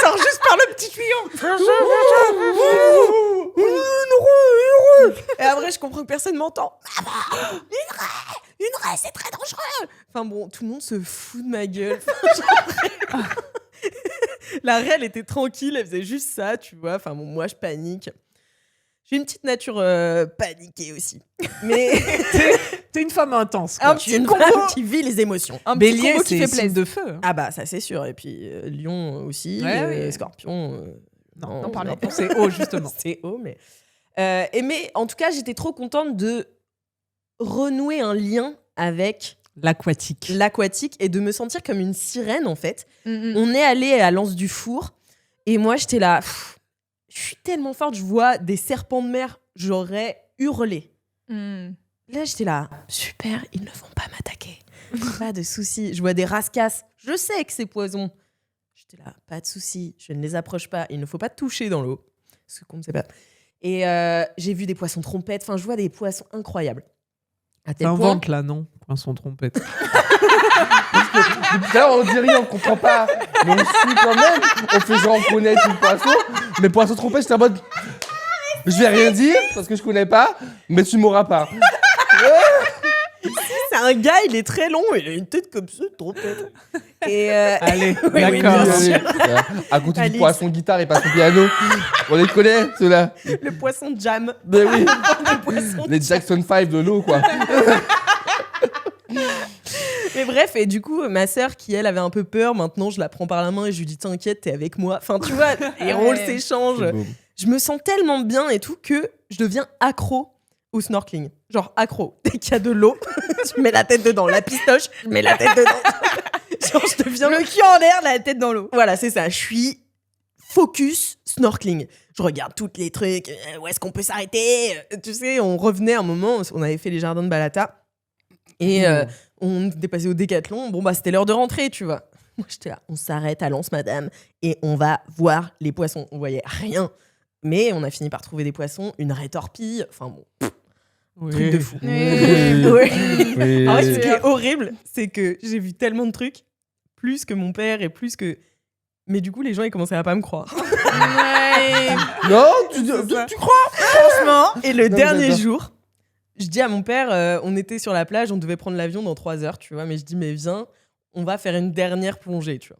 sort juste par le petit tuyau. Et après, je comprends que personne m'entend. Maman, une raie, c'est très dangereux. Enfin bon, tout le monde se fout de ma gueule. Genre, la raie, elle était tranquille, elle faisait juste ça, tu vois. Enfin bon, moi, je panique. J'ai une petite nature paniquée aussi. Mais
T'es une femme intense.
Un
Quoi.
je suis une
combo.
femme qui vit les émotions.
Un petit
Bélier,
combo qui fait
c'est signe
plaisir.
de feu.
Ah bah ça c'est sûr. Et puis Lion aussi,
Ouais, ouais.
Scorpion.
Non,
parle pas.
c'est haut, justement.
C'est haut, mais mais en tout cas j'étais trop contente de renouer un lien avec
L'aquatique.
l'aquatique et de me sentir comme une sirène en fait.
Mm, mm.
On est allé à l'Anse du Four et moi j'étais là. Je suis tellement forte, je vois des serpents de mer, j'aurais hurlé.
Mm.
Là, j'étais là, super, ils ne vont pas m'attaquer. Pas de souci. Je vois des rascasses. Je sais que c'est poison. J'étais là, pas de souci. Je ne les approche pas. Il ne faut pas toucher dans l'eau. Ce qu'on ne sait pas. Et j'ai vu des poissons trompettes. Enfin, je vois des poissons incroyables. À tel point.
T'inventes là, non? Poisson trompette.
Depuis tout à l'heure, on dit rien, on comprend pas. Mais on suit quand même. On fait genre on connaît tout le poisson. Mais poisson trompette, j'étais en mode. Je vais rien dire parce que je connais pas, mais tu m'auras pas.
C'est un gars, il est très long. Il a une tête comme ça, trompette. Et
Allez,
oui,
d'accord.
bien sûr.
À côté du
Alix.
poisson guitare et pas son piano. On les connaît, ceux-là.
le poisson jam.
Ben oui.
Le poisson
Les Jackson 5 de l'eau, quoi.
Mais bref, et du coup, ma sœur, qui elle avait un peu peur, maintenant je la prends par la main et je lui dis t'inquiète, t'es avec moi. Enfin, tu vois, les rôles s'échangent. Je me sens tellement bien et tout que je deviens accro au snorkeling. Genre accro. Dès qu'il y a de l'eau, je mets la tête dedans. La pistoche, je mets la tête dedans. Genre, je deviens.
Le cul en l'air, la tête dans l'eau.
Voilà, c'est ça. Je suis focus snorkeling. Je regarde tous les trucs. Où est-ce qu'on peut s'arrêter? Tu sais, on revenait un moment, on avait fait les jardins de Balata. Et on était passé au Décathlon. Bon, bah, c'était l'heure de rentrer, tu vois. Moi, j'étais là. On s'arrête à Lance Madame et on va voir les poissons. On voyait rien. Mais on a fini par trouver des poissons, une raie torpille. Enfin bon, truc de fou.
Oui.
Ouais.
Oui.
En fait, ce qui est horrible, c'est que j'ai vu tellement de trucs, plus que mon père et plus que. Mais du coup, les gens, ils commençaient à pas me croire.
Ouais.
Non, tu crois?
Franchement. Et le
Non,
dernier
j'adore.
jour, je dis à mon père, on était sur la plage, on devait prendre l'avion dans 3 heures, tu vois. Mais je dis, mais viens, on va faire une dernière plongée, tu vois.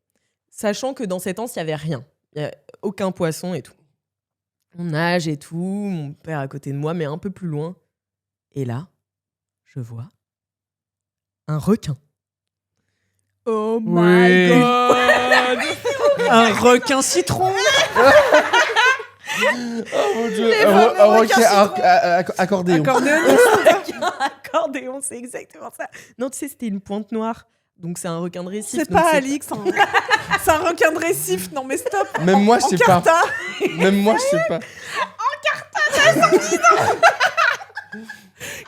Sachant que dans cette anse, il n'y avait rien. Il n'y a aucun poisson et tout. On nage et tout, mon père à côté de moi, mais un peu plus loin. Et là, je vois un requin.
Oh
Oui.
my god.
Un requin citron.
Oh mon dieu.
Les
Un
fameux
requin
requins
accordéon.
Accordéon, c'est exactement ça. Non, tu sais, c'était une pointe noire. Donc c'est un requin de récif.
C'est
donc
pas Alix. C'est un requin de récif. Non, mais stop.
Même moi, je sais pas.
Encarta.
Même moi, je sais pas.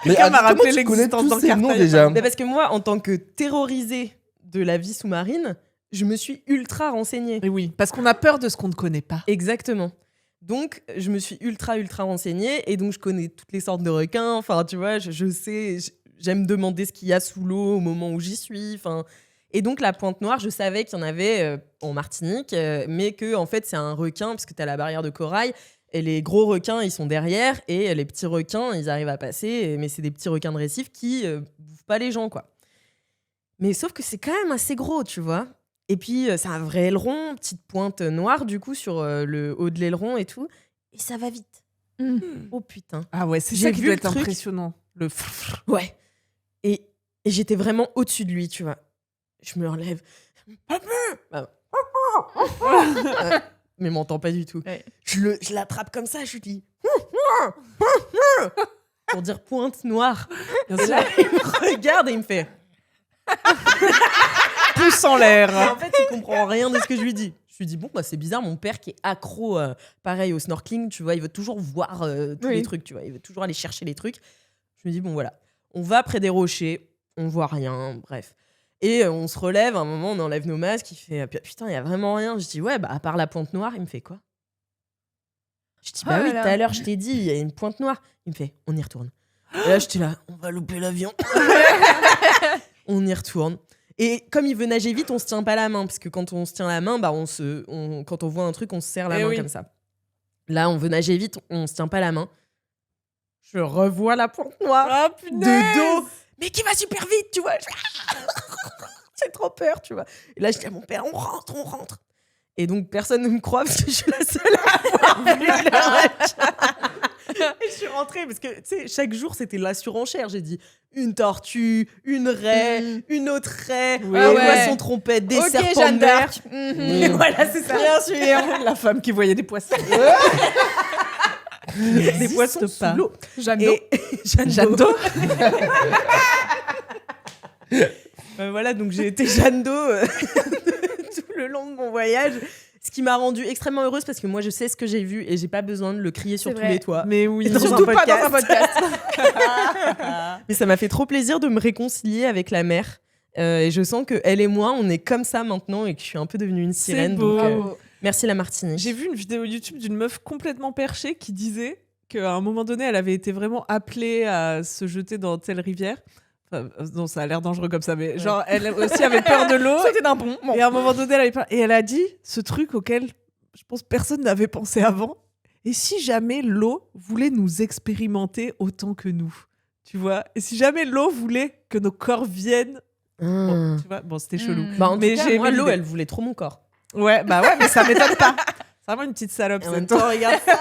Mais
Quelqu'un m'a
comment
rappelé
tu connais
l'existence
tous ces
d'Encarta,
noms
il y a
déjà?
Mais parce que moi, en tant que terrorisée de la vie sous-marine, je me suis ultra renseignée.
Et oui, parce qu'on a peur de ce qu'on ne connaît pas.
Exactement. Donc, je me suis ultra renseignée et donc je connais toutes les sortes de requins. Enfin, tu vois, je sais, j'aime demander ce qu'il y a sous l'eau au moment où j'y suis. Enfin, et donc, la pointe noire, je savais qu'il y en avait en Martinique, mais que en fait, c'est un requin parce que tu as la barrière de corail. Et les gros requins, ils sont derrière, et les petits requins, ils arrivent à passer, mais c'est des petits requins de récif qui bouffent pas les gens, quoi. Mais sauf que c'est quand même assez gros, tu vois. Et puis, c'est un vrai aileron, petite pointe noire, du coup, sur le haut de l'aileron et tout. Et ça va vite. Oh putain.
Ah ouais, c'est
J'ai
ça qui
vu
doit
le
être
truc.
impressionnant. Le
Ouais. Et j'étais vraiment au-dessus de lui, tu vois. Je me relève. Mais m'entend pas du tout.
Ouais.
Je l'attrape comme ça, je lui dis pour dire pointe noire.
Bien
Et
sûr.
là, il me regarde et il me fait.
Pouce en l'air.
Et en fait, il comprend rien de ce que je lui dis. Je lui dis bon, bah c'est bizarre, mon père qui est accro, pareil au snorkeling, tu vois, il veut toujours voir tous les trucs, tu vois, il veut toujours aller chercher les trucs. Je me dis bon voilà, on va près des rochers, on voit rien, bref. Et on se relève, à un moment, on enlève nos masques, il fait putain, il y a vraiment rien. Je dis ouais, bah à part la pointe noire, il me fait quoi? Je dis bah
Oh
oui,
là
tout
là.
à l'heure, je t'ai dit, il y a une pointe noire. Il me fait on y retourne. Et là, j'étais là, on va louper l'avion. On y retourne. Et comme il veut nager vite, on se tient pas la main, parce que quand on se tient la main, bah quand on voit un truc, on se serre la
Eh
main
oui.
comme ça. Là, on veut nager vite, on se tient pas la main. Je revois la pointe noire
Ah
de dos, mais qui va super vite, tu vois. J'ai trop peur, tu vois. Et là, je dis à mon père, on rentre. Et donc, personne ne me croit parce que je suis la seule à avoir vu le requin. Et je suis rentrée parce que, tu sais, chaque jour, c'était la surenchère. J'ai dit une tortue, une raie, une autre raie,
Oui.
un
Ah ouais.
poisson trompette, des
Ok,
serpents
Jeanne
de mer.
d'Arc.
Et voilà, c'est ça.
Bien sûr.
La femme qui voyait des poissons.
Des poissons
N'existe pas.
sous l'eau.
Jeanne d'Arc.
Et Jeanne
Jeanne
d'Eau.
d'eau.
Voilà, donc j'ai été Jeanne d'Eau tout le long de mon voyage. Ce qui m'a rendue extrêmement heureuse parce que moi, je sais ce que j'ai vu et j'ai pas besoin de le crier sur
C'est
tous
vrai.
les toits.
Mais oui,
Dans
Surtout
un
pas dans un
podcast.
podcast.
Mais ça m'a fait trop plaisir de me réconcilier avec la mer. Et je sens que elle et moi, on est comme ça maintenant et que je suis un peu devenue une sirène.
beau.
Donc,
Bravo.
merci la Martinique.
J'ai vu une vidéo YouTube d'une meuf complètement perchée qui disait qu'à un moment donné, elle avait été vraiment appelée à se jeter dans telle rivière. Enfin, non, ça a l'air dangereux comme ça, mais genre, elle aussi avait peur de l'eau.
Sauter d'un pont. Bon.
Et à un moment donné, elle avait peur. Et elle a dit ce truc auquel je pense personne n'avait pensé avant. Et si jamais l'eau voulait nous expérimenter autant que nous, tu vois? Et si jamais l'eau voulait que nos corps viennent, bon, tu vois? Bon, c'était chelou.
Mm.
Bah, en
Mais
tout cas,
j'ai
moi,
aimé
l'eau,
l'idée.
elle voulait trop mon corps.
Ouais, bah ouais, mais ça m'étonne pas. C'est vraiment une petite salope.
Et en même
cette
temps, regarde ça.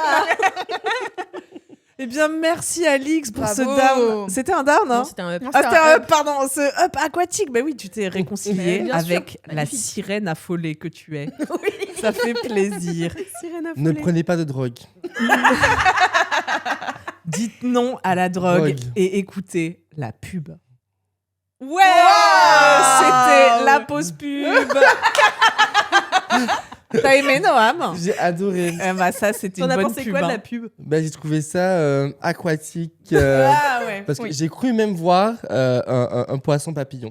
Eh bien, merci Alix pour ce
Bravo.
down. C'était un down, hein?
Non, c'était un up.
Non,
Ah,
c'était
c'était
un
un
up.
up, pardon, ce up aquatique. Bah oui, tu t'es réconcilié
Bien sûr.
avec la
Magnifique.
sirène affolée que tu es.
Oui.
Ça fait plaisir.
Sirène
Ne
affolée.
prenez pas de drogue.
Dites non à la drogue
Drogue.
et écoutez la pub. Ouais,
Wow.
c'était la pause pub. T'as aimé Noam?
J'ai adoré.
Bah ça, c'était
T'en
une
as
bonne
pensé
pub.
quoi de
hein.
la pub?
Bah, j'ai trouvé ça aquatique.
Ah ouais.
Parce que
Oui.
j'ai cru même voir un poisson papillon.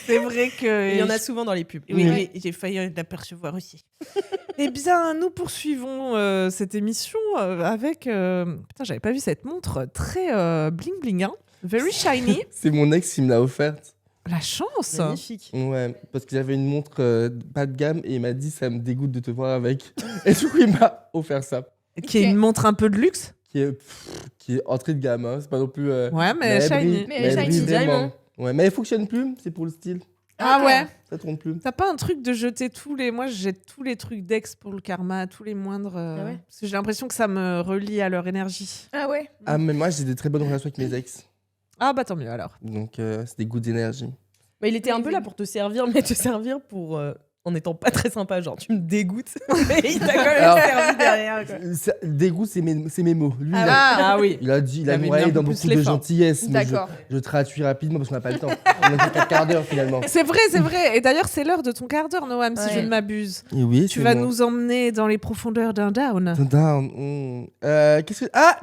C'est vrai que
Il y en a souvent dans les pubs.
Oui,
Mm.
oui, j'ai failli l'apercevoir aussi. Eh bien, nous poursuivons cette émission avec... Putain, j'avais pas vu cette montre très bling bling, hein. Very shiny.
C'est mon ex qui me l'a offerte.
La chance.
Magnifique.
Ouais, parce que j'avais une montre pas de gamme et il m'a dit ça me dégoûte de te voir avec. Et du coup, il m'a offert ça.
Qui est une montre un peu de luxe.
Qui est entrée de gamme, hein. C'est pas non plus.
Ouais, mais
elle
shiny.
brille,
Mais
elle
shiny
brille vraiment.
diamond.
Ouais, mais elle fonctionne plus, c'est pour le style.
Ah ouais.
Ça tourne plus.
T'as pas un truc de jeter tous les... Moi, je jette tous les trucs d'ex pour le karma, tous les moindres...
Ah ouais.
Parce que j'ai l'impression que ça me relie à leur énergie.
Ah ouais.
Ah, mais moi, j'ai des très bonnes relations avec mes ex.
Ah bah tant mieux alors.
Donc, c'est des goûts d'énergie.
Mais il était un peu là pour te servir, mais te servir pour en étant pas très sympa, genre tu me dégoûtes. Et il t'a quand même
Alors-
servi derrière. Quoi.
Dégoût, c'est mes mots. Lui,
Ah oui.
il a dit, il a
avait
noyé
mis un
dans
peu
beaucoup
plus
de
l'effort.
gentillesse. Mais
D'accord.
je traduis rapidement parce qu'on n'a pas le temps. On a que 4 quarts d'heure finalement.
C'est vrai. Et d'ailleurs, c'est l'heure de ton quart d'heure, Noam, si
Ouais.
je ne m'abuse.
Et oui,
Tu vas nous emmener dans les profondeurs d'un down.
Down. Qu'est-ce que. Ah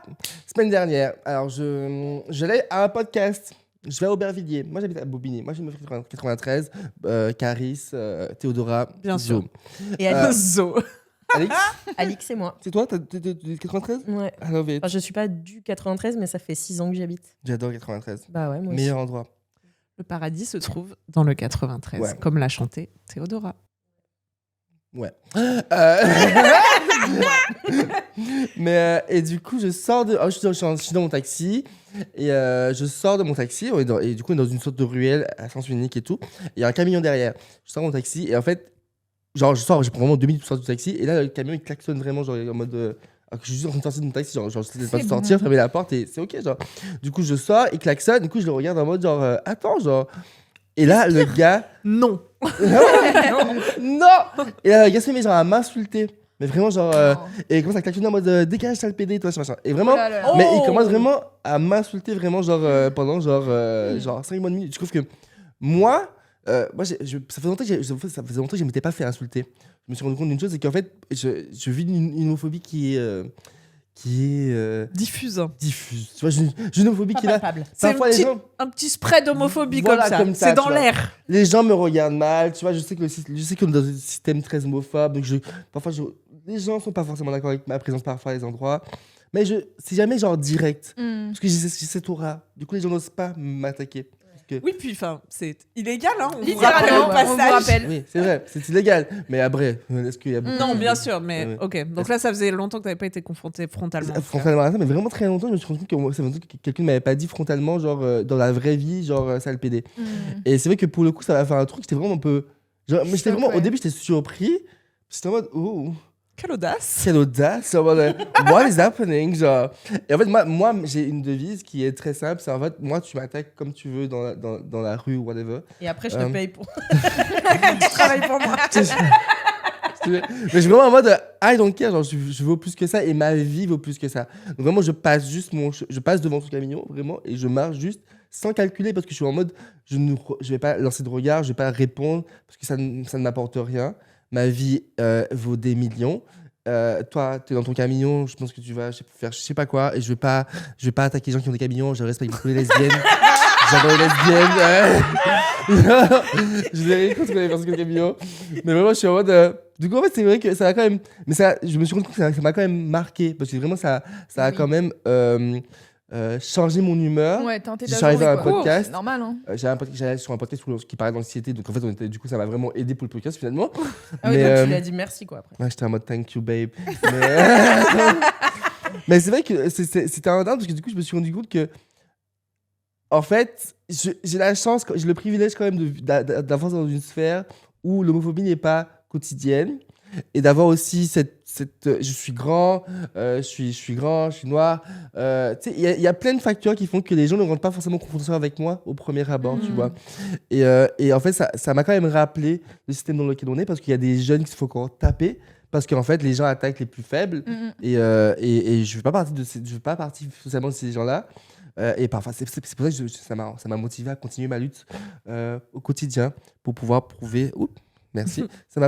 Semaine dernière. Alors, j'allais à un podcast. Je vais à Aubervilliers. Moi, j'habite à Bobigny. Moi, j'ai me 93. Caris, Théodora.
Bien
Zo.
sûr.
Et Alix,
Zo.
Alix,
Alix et moi.
c'est toi t'es 93
Ouais.
I love it.
Enfin, je suis pas du 93, mais ça fait 6 ans que j'y habite.
J'adore 93.
Bah ouais, moi aussi.
Meilleur endroit.
Le paradis se trouve dans le 93,
Ouais.
comme l'a chanté Théodora.
Ouais. Mais et du coup, je sors de. Je suis dans mon taxi et je sors de mon taxi et du coup, on est dans une sorte de ruelle à sens unique et tout. Il y a un camion derrière. Je sors de mon taxi et en fait, genre, je prends vraiment 2 minutes pour sortir du taxi et là, le camion il klaxonne vraiment, genre en mode. Alors que je suis juste en train de sortir de mon taxi, genre je sais pas
C'est
sortir,
bon.
fermer la porte et c'est ok, genre. Du coup, je sors, il klaxonne, du coup, je le regarde en mode genre, attends, genre. Et là, le gars.
Non.
Non Et là, le gars se met genre à m'insulter. Mais vraiment, genre. Et il commence à klaxonner en mode dégage, sale PD, toi, machin. Et vraiment.
Oh là là.
Mais
Oh.
il commence vraiment à m'insulter, vraiment, genre, pendant genre 5 mois de minutes. Je trouve que moi, ça faisait longtemps que je m'étais pas fait insulter. Je me suis rendu compte d'une chose, c'est qu'en fait, je vis une homophobie qui est
Diffuse.
diffuse. Tu vois, j'ai une homophobie qui est là.
palpable.
C'est
Parfois, les gens.
un petit spray d'homophobie
Voilà,
comme
comme
ça.
ça,
C'est dans
tu vois.
l'air.
Les gens me regardent mal, tu vois, je sais que qu'on est dans un système très homophobe, donc les gens sont pas forcément d'accord avec ma présence parfois à des endroits, mais c'est jamais genre direct,
Mm.
parce que j'ai cette aura, du coup les gens n'osent pas m'attaquer. Parce que-
Oui, puis enfin, c'est illégal, hein. On vous
Littéralement,
rappelle au
on vous
passage.
rappelle.
Oui, c'est vrai, c'est illégal, mais après, est-ce qu'il y a beaucoup
Non,
de-
bien sûr, mais
Ouais.
ok. Donc là, ça faisait longtemps que tu n'avais pas été confronté frontalement.
Frontalement à ça, mais vraiment très longtemps, je me suis rendu compte que ça fait longtemps que quelqu'un ne m'avait pas dit frontalement, genre dans la vraie vie, genre sale PD.
Mm.
Et c'est vrai que pour le coup, ça m'a fait un truc, j'étais vraiment un peu. Genre, mais j'étais
Choc,
vraiment,
ouais.
au début, j'étais surpris, j'étais en mode, oh.
Quelle audace.
Quelle audace, en mode, what is happening, genre. Et en fait, moi j'ai une devise qui est très simple, c'est en fait, moi, tu m'attaques comme tu veux dans la rue ou whatever.
Et après, je te paye pour.
Tu travailles pour moi.
Mais je suis vraiment en mode, I don't care, genre, je vaux plus que ça et ma vie vaut plus que ça. Donc vraiment, je passe devant ce camion, vraiment, et je marche juste sans calculer parce que je suis en mode, je vais pas lancer de regard, je vais pas répondre parce que ça ne m'apporte rien. Ma vie vaut des millions. Toi, tu es dans ton camion, je pense que tu vas faire je sais pas quoi, et je vais pas attaquer les gens qui ont des camions, je respecte beaucoup les lesbiennes. J'adore les lesbiennes. Je n'ai rien contre les personnes qui ont des camions. Mais vraiment, je suis en mode. Du coup, en fait, c'est vrai que ça a quand même. Mais je me suis rendu compte que ça m'a quand même marqué. Parce que vraiment, ça a
Oui.
quand même changé mon humeur.
Ouais, teinté
Je
ta
suis arrivé
journée,
à un
quoi.
podcast.
C'est normal, hein.
J'allais sur un podcast qui parlait d'anxiété. Donc, en fait, du coup, ça m'a vraiment aidé pour le podcast finalement.
Ah oui,
Mais,
donc tu
euh,
lui as dit merci, quoi, après.
Ouais, j'étais en mode thank you, babe. Mais c'est vrai que c'était un dingue parce que du coup, je me suis rendu compte que. En fait, j'ai la chance, j'ai le privilège quand même d'avoir dans une sphère où l'homophobie n'est pas quotidienne et d'avoir aussi je suis grand, je suis grand, je suis noir. Tu sais, il y a plein de facteurs qui font que les gens ne rentrent pas forcément en confrontation avec moi au premier abord, tu vois. Et en fait, ça m'a quand même rappelé le système dans lequel on est parce qu'il y a des jeunes qui se font encore taper parce qu'en fait, les gens attaquent les plus faibles.
Mm.
Et je ne fais pas partie forcément de ces gens-là. Et parfois, c'est pour ça que ça m'a motivé à continuer ma lutte au quotidien pour pouvoir prouver. Oups, merci. ça m'a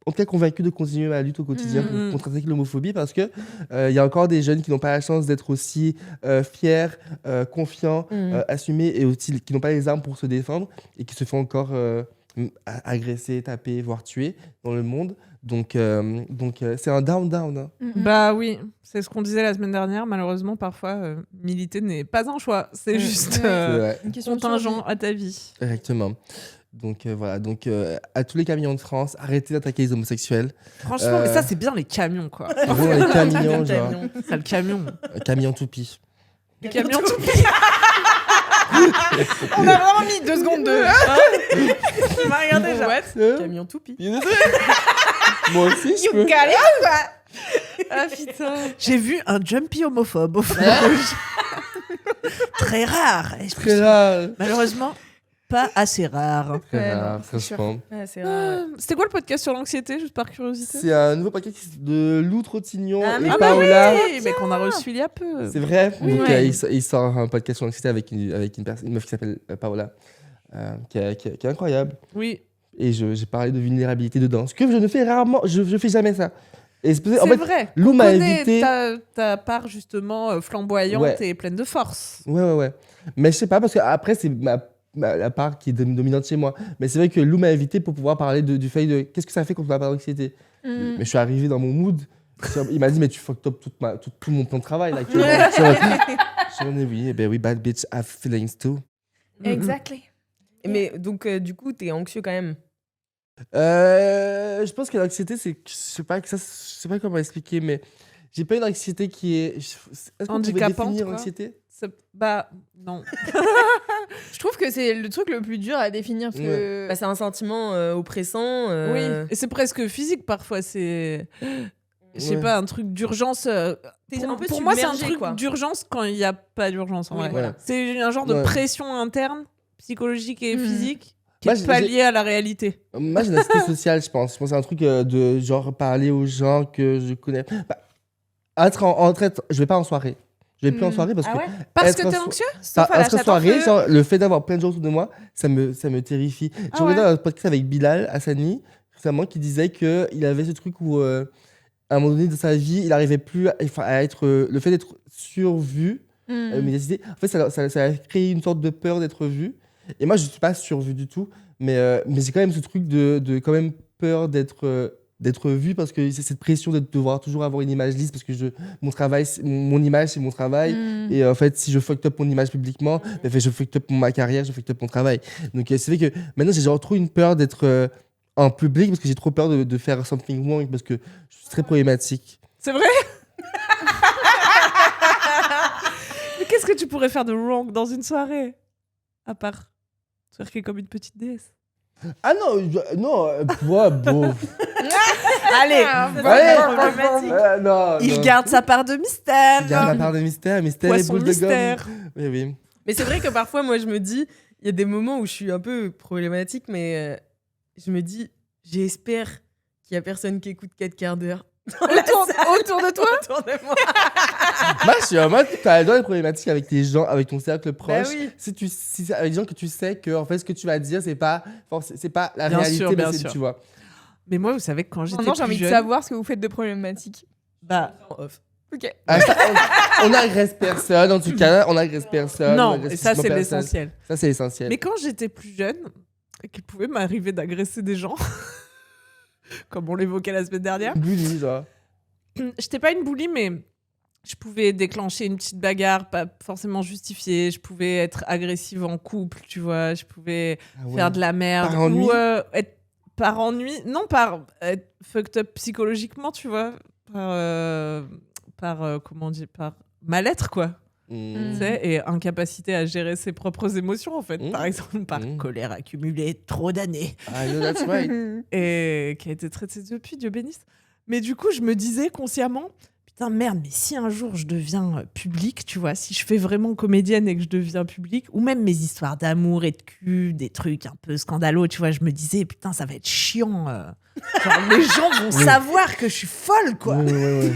en tout cas convaincu de continuer ma lutte au quotidien pour contre-attaquer l'homophobie parce que il y a encore des jeunes qui n'ont pas la chance d'être aussi fiers, confiants, assumés et aussi qui n'ont pas les armes pour se défendre et qui se font encore agresser, taper, voire tuer dans le monde. Donc c'est un down. Hein.
Bah oui, c'est ce qu'on disait la semaine dernière. Malheureusement, parfois, militer n'est pas un choix. C'est juste
C'est vrai.
Une question de
contingent à ta vie.
Exactement. Donc voilà, à tous les camions de France, arrêtez d'attaquer les homosexuels.
Franchement, mais ça, c'est bien les camions, quoi.
Vraiment les camions, genre
C'est le camion.
camion toupie.
Les camions tout
On a vraiment mis 2 secondes de.
Tu m'as regardé déjà.
Camion toupie.
Moi aussi, je peux.
Calé, quoi.
Ah putain. J'ai vu un jumpy homophobe au feu rouge. Très rare.
Très rare.
Malheureusement, pas assez rare.
Très
Ouais,
rare,
non, c'est sûr.
franchement.
Ouais, c'est rare.
C'était quoi le podcast sur l'anxiété, juste par curiosité?
C'est un nouveau podcast de Lou Trottignon
Ah,
et
mais
Paola.
Oui, mais qu'on a reçu il y a peu.
C'est vrai.
Oui.
Donc,
Ouais.
il sort un podcast sur l'anxiété avec une meuf qui s'appelle Paola, qui est incroyable.
Oui.
Et j'ai parlé de vulnérabilité dedans. Ce que je ne fais rarement, je fais jamais ça. Et
C'est
en fait,
vrai.
Lou
On
m'a
connaît
invité.
ta part justement flamboyante
Ouais.
et pleine de force.
Ouais. Mais je sais pas, parce que après, c'est la part qui est dominante chez moi. Mais c'est vrai que Lou m'a invité pour pouvoir parler du fait de qu'est-ce que ça fait quand on a pas d'anxiété.
Mm.
Mais je suis arrivé dans mon mood. Il m'a dit, mais tu fucked up tout mon plan de travail là actuellement. Je me dis, oui, eh ben oui, bad bitch have feelings too.
Exactly.
Mais donc, du coup, t'es anxieux quand même.
Je pense que l'anxiété, c'est. Je sais pas comment expliquer, mais j'ai pas une anxiété qui est. Est-ce qu'on pouvait
Handicapante,
définir
quoi.
l'anxiété?
Bah, non.
Je trouve que c'est le truc le plus dur à définir parce que
Bah, c'est un sentiment oppressant.
Oui. Et c'est presque physique parfois. C'est. Je sais
Ouais.
pas, un truc d'urgence.
T'es un peu
Pour moi, c'est un
submergé,
truc
quoi.
d'urgence quand il n'y a pas d'urgence. En
Oui,
vrai.
voilà.
C'est un genre de
Ouais.
pression interne, psychologique et
Mhm.
physique, qui
Moi,
est pas liée à la réalité.
Moi, j'ai une anxiété sociale, je pense. Je pense que c'est un truc de genre parler aux gens que je connais. Bah, être en traite, je vais pas en soirée. Je vais plus en soirée parce que.
Parce
Être
que t'es
so-
anxieux?
sauf à la
Être en
chatte en
soirée,
feu.
genre, le fait d'avoir plein de gens autour de moi, ça me terrifie.
Ah
J'ai regardé
ouais.
un podcast avec Bilal Hassani récemment qui disait qu'il avait ce truc où, à un moment donné de sa vie, il arrivait plus à être. Le fait d'être survu,
Mm.
médiatisé, en fait, ça a créé une sorte de peur d'être vu. Et moi, je suis pas survu du tout, mais j'ai quand même ce truc de quand même peur d'être vu parce que c'est cette pression de devoir toujours avoir une image lisse parce que mon travail, mon image, c'est mon travail.
Mm.
Et en fait, si je fucked up mon image publiquement, ben, je fucked up ma carrière, je fucked up mon travail. Donc c'est vrai que maintenant, j'ai genre trop une peur d'être en public parce que j'ai trop peur de faire something wrong parce que je suis très problématique.
C'est vrai? Mais qu'est-ce que tu pourrais faire de wrong dans une soirée? À part twerker comme une petite déesse.
Ah non, ouais, bon.
Allez,
Non,
il
non.
garde sa part de mystère.
Il garde la part de mystère et
Poisson
boule de gomme.
mystère.
Oui, oui.
Mais c'est vrai que parfois, moi, je me dis, il y a des moments où je suis un peu problématique, mais je me dis, j'espère qu'il y a personne qui écoute 4 quarts d'heure.
Autour de toi.
Autour de moi.
Moi, je suis en mode, t'as le droit d'être problématique avec tes gens, avec ton cercle proche.
oui.
Si c'est avec des gens que tu sais que, en fait, ce que tu vas dire, c'est pas la
Bien
réalité,
sûr,
mais
bien
c'est,
sûr.
tu vois.
Mais moi, vous savez que quand j'étais
Maintenant, j'ai
plus
envie de
jeune,
savoir ce que vous faites de problématique.
bah,
Ok.
Ah, on n'agresse personne, en tout cas, on n'agresse personne. on
non,
agresse
et ça c'est
personne.
l'essentiel.
Ça, c'est essentiel.
Mais quand j'étais plus jeune, et qu'il pouvait m'arriver d'agresser des gens, comme on l'évoquait la semaine dernière,
Bully, genre.
j'étais pas une bully, mais je pouvais déclencher une petite bagarre, pas forcément justifiée. Je pouvais être agressive en couple, tu vois. Je pouvais
Ah ouais.
faire de la merde.
Par ennui?
Ou être par ennui. Non, par être fucked up psychologiquement, tu vois. Comment on dit, par mal-être, quoi.
Mmh.
Tu sais, et incapacité à gérer ses propres émotions, en fait.
Mmh.
Par exemple, par
Mmh.
colère accumulée trop d'années.
I know that's right.
Et qui a été traitée depuis, Dieu bénisse. Mais du coup, je me disais consciemment, putain, merde, mais si un jour je deviens publique, tu vois, si je fais vraiment comédienne et que je deviens publique, ou même mes histoires d'amour et de cul, des trucs un peu scandaleux, tu vois, je me disais, putain, ça va être chiant. Genre, les gens vont savoir que je suis folle, quoi.
Ouais.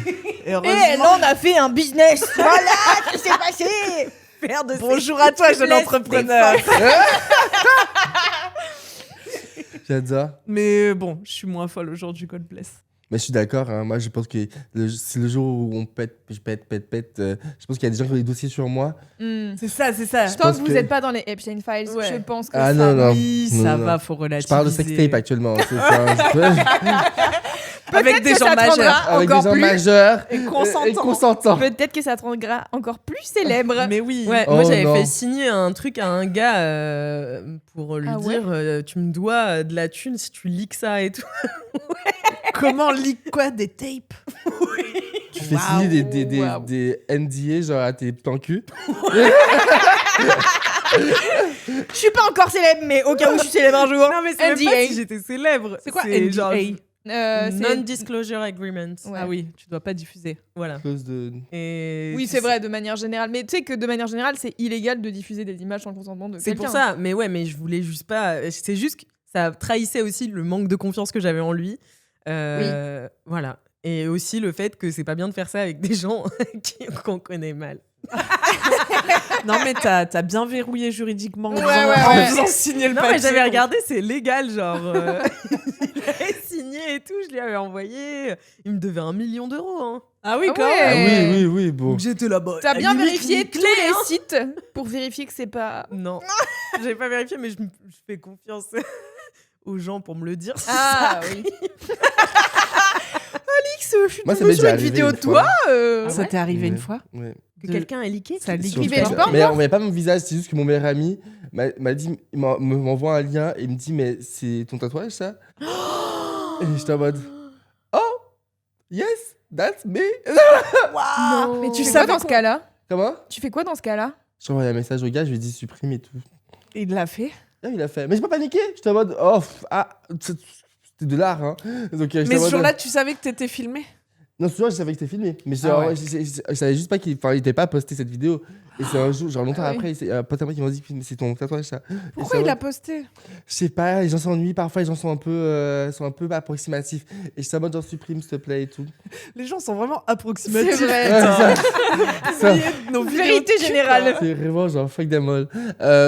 Et
Et
heureusement,
là, on a fait un business. Voilà ce qui s'est passé.
Faire de
bonjour à toi, jeune entrepreneur.
J'adore.
Mais bon, je suis moins folle aujourd'hui, God bless.
Mais je suis d'accord, hein. Moi je pense que c'est le jour où on pète, je pense qu'il y a des gens qui ont des dossiers sur moi.
C'est ça, c'est ça.
Tant
pense
que vous
que-
n'êtes pas dans les Epstein Files,
Ouais.
je pense que
Ah
ça...
non.
Oui,
Non,
ça
non.
va, faut relativiser.
Je parle de sextape actuellement. C'est ça.
Avec des
que
gens
ça te
majeurs.
rendra
Avec des
encore
gens
plus...
majeurs
Et consentants.
et consentants.
Peut-être que ça te rendra encore plus célèbre.
Mais oui.
Ouais,
Oh
moi j'avais
non.
fait signer un truc à un gars pour lui
Ah ouais
dire tu me dois de la thune si tu leaks ça et tout.
Comment leak quoi, des tapes?
Tu fais
Waouh,
signer
waouh.
des NDA genre à tes plans cul.
Je suis pas encore célèbre, mais au cas où je suis célèbre un jour.
Non mais c'est même
NDA.
pas si j'étais célèbre.
C'est quoi
genre,
NDA?
Non-disclosure agreement.
Ouais.
Ah oui, tu dois pas diffuser.
Voilà.
Cause de...
Et
Oui, c'est vrai, de manière générale. Mais tu sais que de manière générale, c'est illégal de diffuser des images sans le consentement de
C'est
quelqu'un.
pour ça. Mais ouais, mais je voulais juste pas. C'est juste que ça trahissait aussi le manque de confiance que j'avais en lui. Voilà. Et aussi le fait que c'est pas bien de faire ça avec des gens qu'on connaît mal.
Non, mais t'as bien verrouillé juridiquement en
ouais.
faisant signer le
Non,
papier.
mais j'avais regardé, c'est légal, genre. Il avait signé et tout, je lui avais envoyé. Il me devait 1 million d'euros. Hein.
Ah oui,
Ah
quand
ouais.
même.
Ah oui, bon.
Donc j'étais là-bas.
T'as bien
Limite,
vérifié
une
tous
clé,
les
hein.
sites pour vérifier que c'est pas.
Non, j'ai pas vérifié, mais je fais confiance aux gens pour me le dire. si
Ah
ça
oui.
arrive.
Alix, je suis
Moi, ça
tombée
m'est
sur
déjà
une
arrivé
vidéo
une
de toi.
fois.
Ça t'est arrivé une fois
Ouais.
Que quelqu'un ait leaké.
Ça leak.
Sur
Revenge
Twitter.
porn,
Mais on voyait pas mon visage, c'est juste que mon meilleur ami m'envoie un lien et il me dit mais c'est ton tatouage ça. Et j'étais en mode oh yes that's me.
Non. Mais tu fais
savais
quoi dans ce cas-là
Comment?
Tu fais quoi dans ce cas-là
J'ai envoyé un message au gars, je lui ai dit supprime et tout.
Il l'a fait.
Ah, il a fait. Mais j'ai pas paniqué. J'étais en mode oh c'était de l'art hein. Donc j'étais
Mais
en
ce
mode,
jour-là, tu savais que t'étais filmé.
non, ce jour, je savais que c'était filmé. Mais
Ah ouais.
je savais juste pas qu'il était pas posté cette vidéo. Et c'est un jour, genre longtemps
Ah oui.
après, c'est un pote à moi qui m'a dit mais c'est ton tatouage ça.
Pourquoi
Et
il
c'est
l'a posté
je sais pas, les gens s'ennuient, parfois les gens sont un peu approximatifs. Et je suis en mode genre supprime s'il te plaît et tout.
Les gens sont vraiment approximatifs.
C'est vrai.
Ouais, ça,
Nos
Vérité
vidéos de
générale.
c'est vraiment genre fuck them all.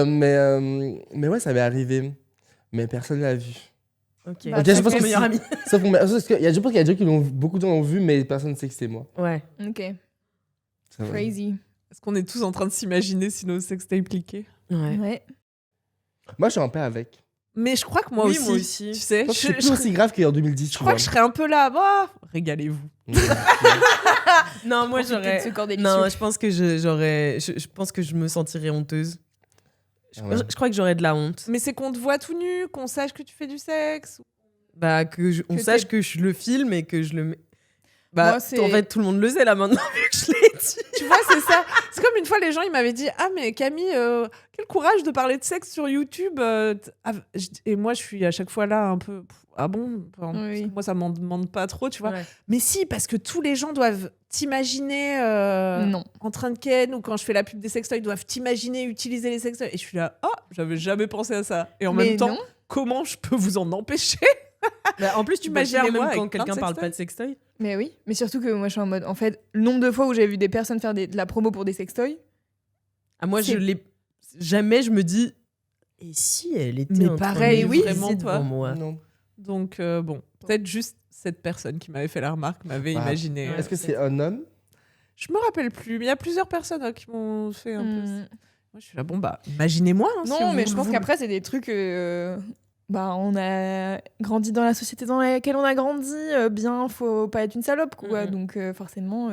Mais ouais, ça m'est arrivé. Mais personne l'a vu.
Ok.
Bah,
Ok, je
ça
pense
fait
que
meilleur ami.
Sauf pour parce que je pense qu'il y a des gens qui l'ont, beaucoup de gens l'ont vu, mais personne ne sait que c'est moi.
Ouais.
Ok,
C'est vrai.
crazy.
Est-ce qu'on est tous en train de s'imaginer si nos sextapes cliquaient
Ouais.
Ouais.
Moi, je suis en paix avec.
Mais je crois que moi
Oui,
aussi.
moi aussi.
Tu sais,
Je pense que c'est plus aussi grave qu'en 2010.
je crois que je serais un peu là. Bah, régalez-vous.
Non, moi
Profiter de
j'aurais.
ce corps délicieux.
Non, je pense que je pense que je me sentirais honteuse.
Ouais.
Je crois que j'aurais de la honte.
Mais c'est qu'on te voit tout nu, qu'on sache que tu fais du sexe.
Bah, on
Que
sache
t'es-
que je le filme et que je le mets. Bah,
Moi, c'est-
en fait, tout le monde le sait là maintenant, vu que je l'ai dit.
Tu vois, c'est ça. C'est comme une fois, les gens, ils m'avaient dit ah, mais Camille, quel courage de parler de sexe sur YouTube. Et moi, je suis à chaque fois là un peu. Ah bon Enfin,
Oui.
parce que moi, ça m'en demande pas trop, tu vois.
Ouais.
Mais si, parce que tous les gens doivent t'imaginer
Non.
en train de ken, ou quand je fais la pub des sextoys, ils doivent t'imaginer utiliser les sextoys. Et je suis là, ah, j'avais jamais pensé à ça. Et en
Mais
même temps,
non.
comment je peux vous en empêcher?
Bah, en plus, tu peux le faire
Imaginez-moi
même quand
avec plein de
quelqu'un parle
sextoys.
pas de sextoy.
Mais oui. Mais surtout que moi, je suis en mode. En fait, le nombre de fois où j'ai vu des personnes faire de la promo pour des sextoys.
Ah, moi,
C'est-
je l'ai. Jamais je me dis. Et si elle était
Mais
en train
pareil,
de
oui,
vraiment
vraiment, toi.
devant moi.
Non.
Donc, bon, peut-être juste cette personne qui m'avait fait la remarque m'avait
Ah.
imaginé.
Est-ce que c'est un homme?
Je me rappelle plus, mais il y a plusieurs personnes qui m'ont fait un peu.
Hmm.
Moi, je suis là, bon, bah, imaginez-moi. hein, si
Non, mais
vous-
je pense
vous-
qu'après, c'est des trucs. Bah, on a grandi dans la société dans laquelle on a grandi. Bien, faut pas être une salope, quoi.
Mhm.
Donc, forcément.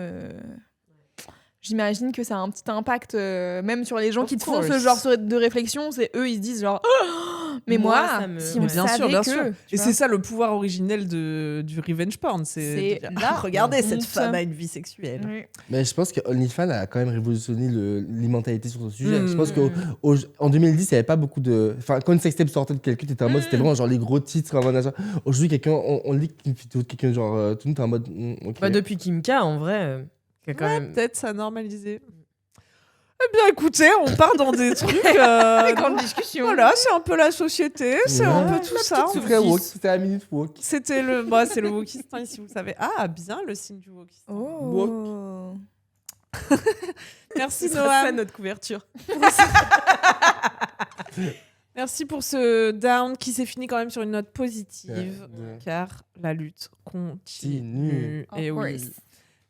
J'imagine que ça a un petit impact, même sur les gens
Of
qui te font ce
course.
genre de réflexion. C'est eux, ils se disent genre, oh mais
Moi,
moi,
ça me-
si
Ouais.
on
Bien
savait
sûr, bien
que,
sûr.
tu
Et
vois.
c'est ça le pouvoir originel du revenge porn. C'est
C'est
de dire,
la
ah, regardez, cette
honte.
femme a une vie sexuelle.
Oui.
Mais je pense que OnlyFans a quand même révolutionné l'immortalité sur ce sujet.
Mm.
Je pense qu'en 2010, il n'y avait pas beaucoup de. Enfin, quand une sextape sortait de quelqu'un, t'étais en mode, c'était vraiment genre les gros titres. En mode, genre, aujourd'hui, quelqu'un, on lit une vidéo de quelqu'un, genre, tout le monde est en mode. Ok.
Bah, depuis Kimka, en vrai, il y a quand
Ouais,
même.
peut-être ça a normalisé. Eh bien, écoutez, on part dans des trucs.
Grande discussion.
Voilà, c'est un peu la société, c'est un
Ouais.
peu tout ça.
C'est très woke, c'était la minute woke.
C'était le, bah, c'est le wokistan ici, vous le savez. Ah, bien le signe du wokistan.
Oh.
Merci
Ce sera ça
Noam.
notre couverture.
Merci pour ce down qui s'est fini quand même sur une note positive,
Ouais.
car la lutte continue.
Continue.
Et
Of
oui.
course.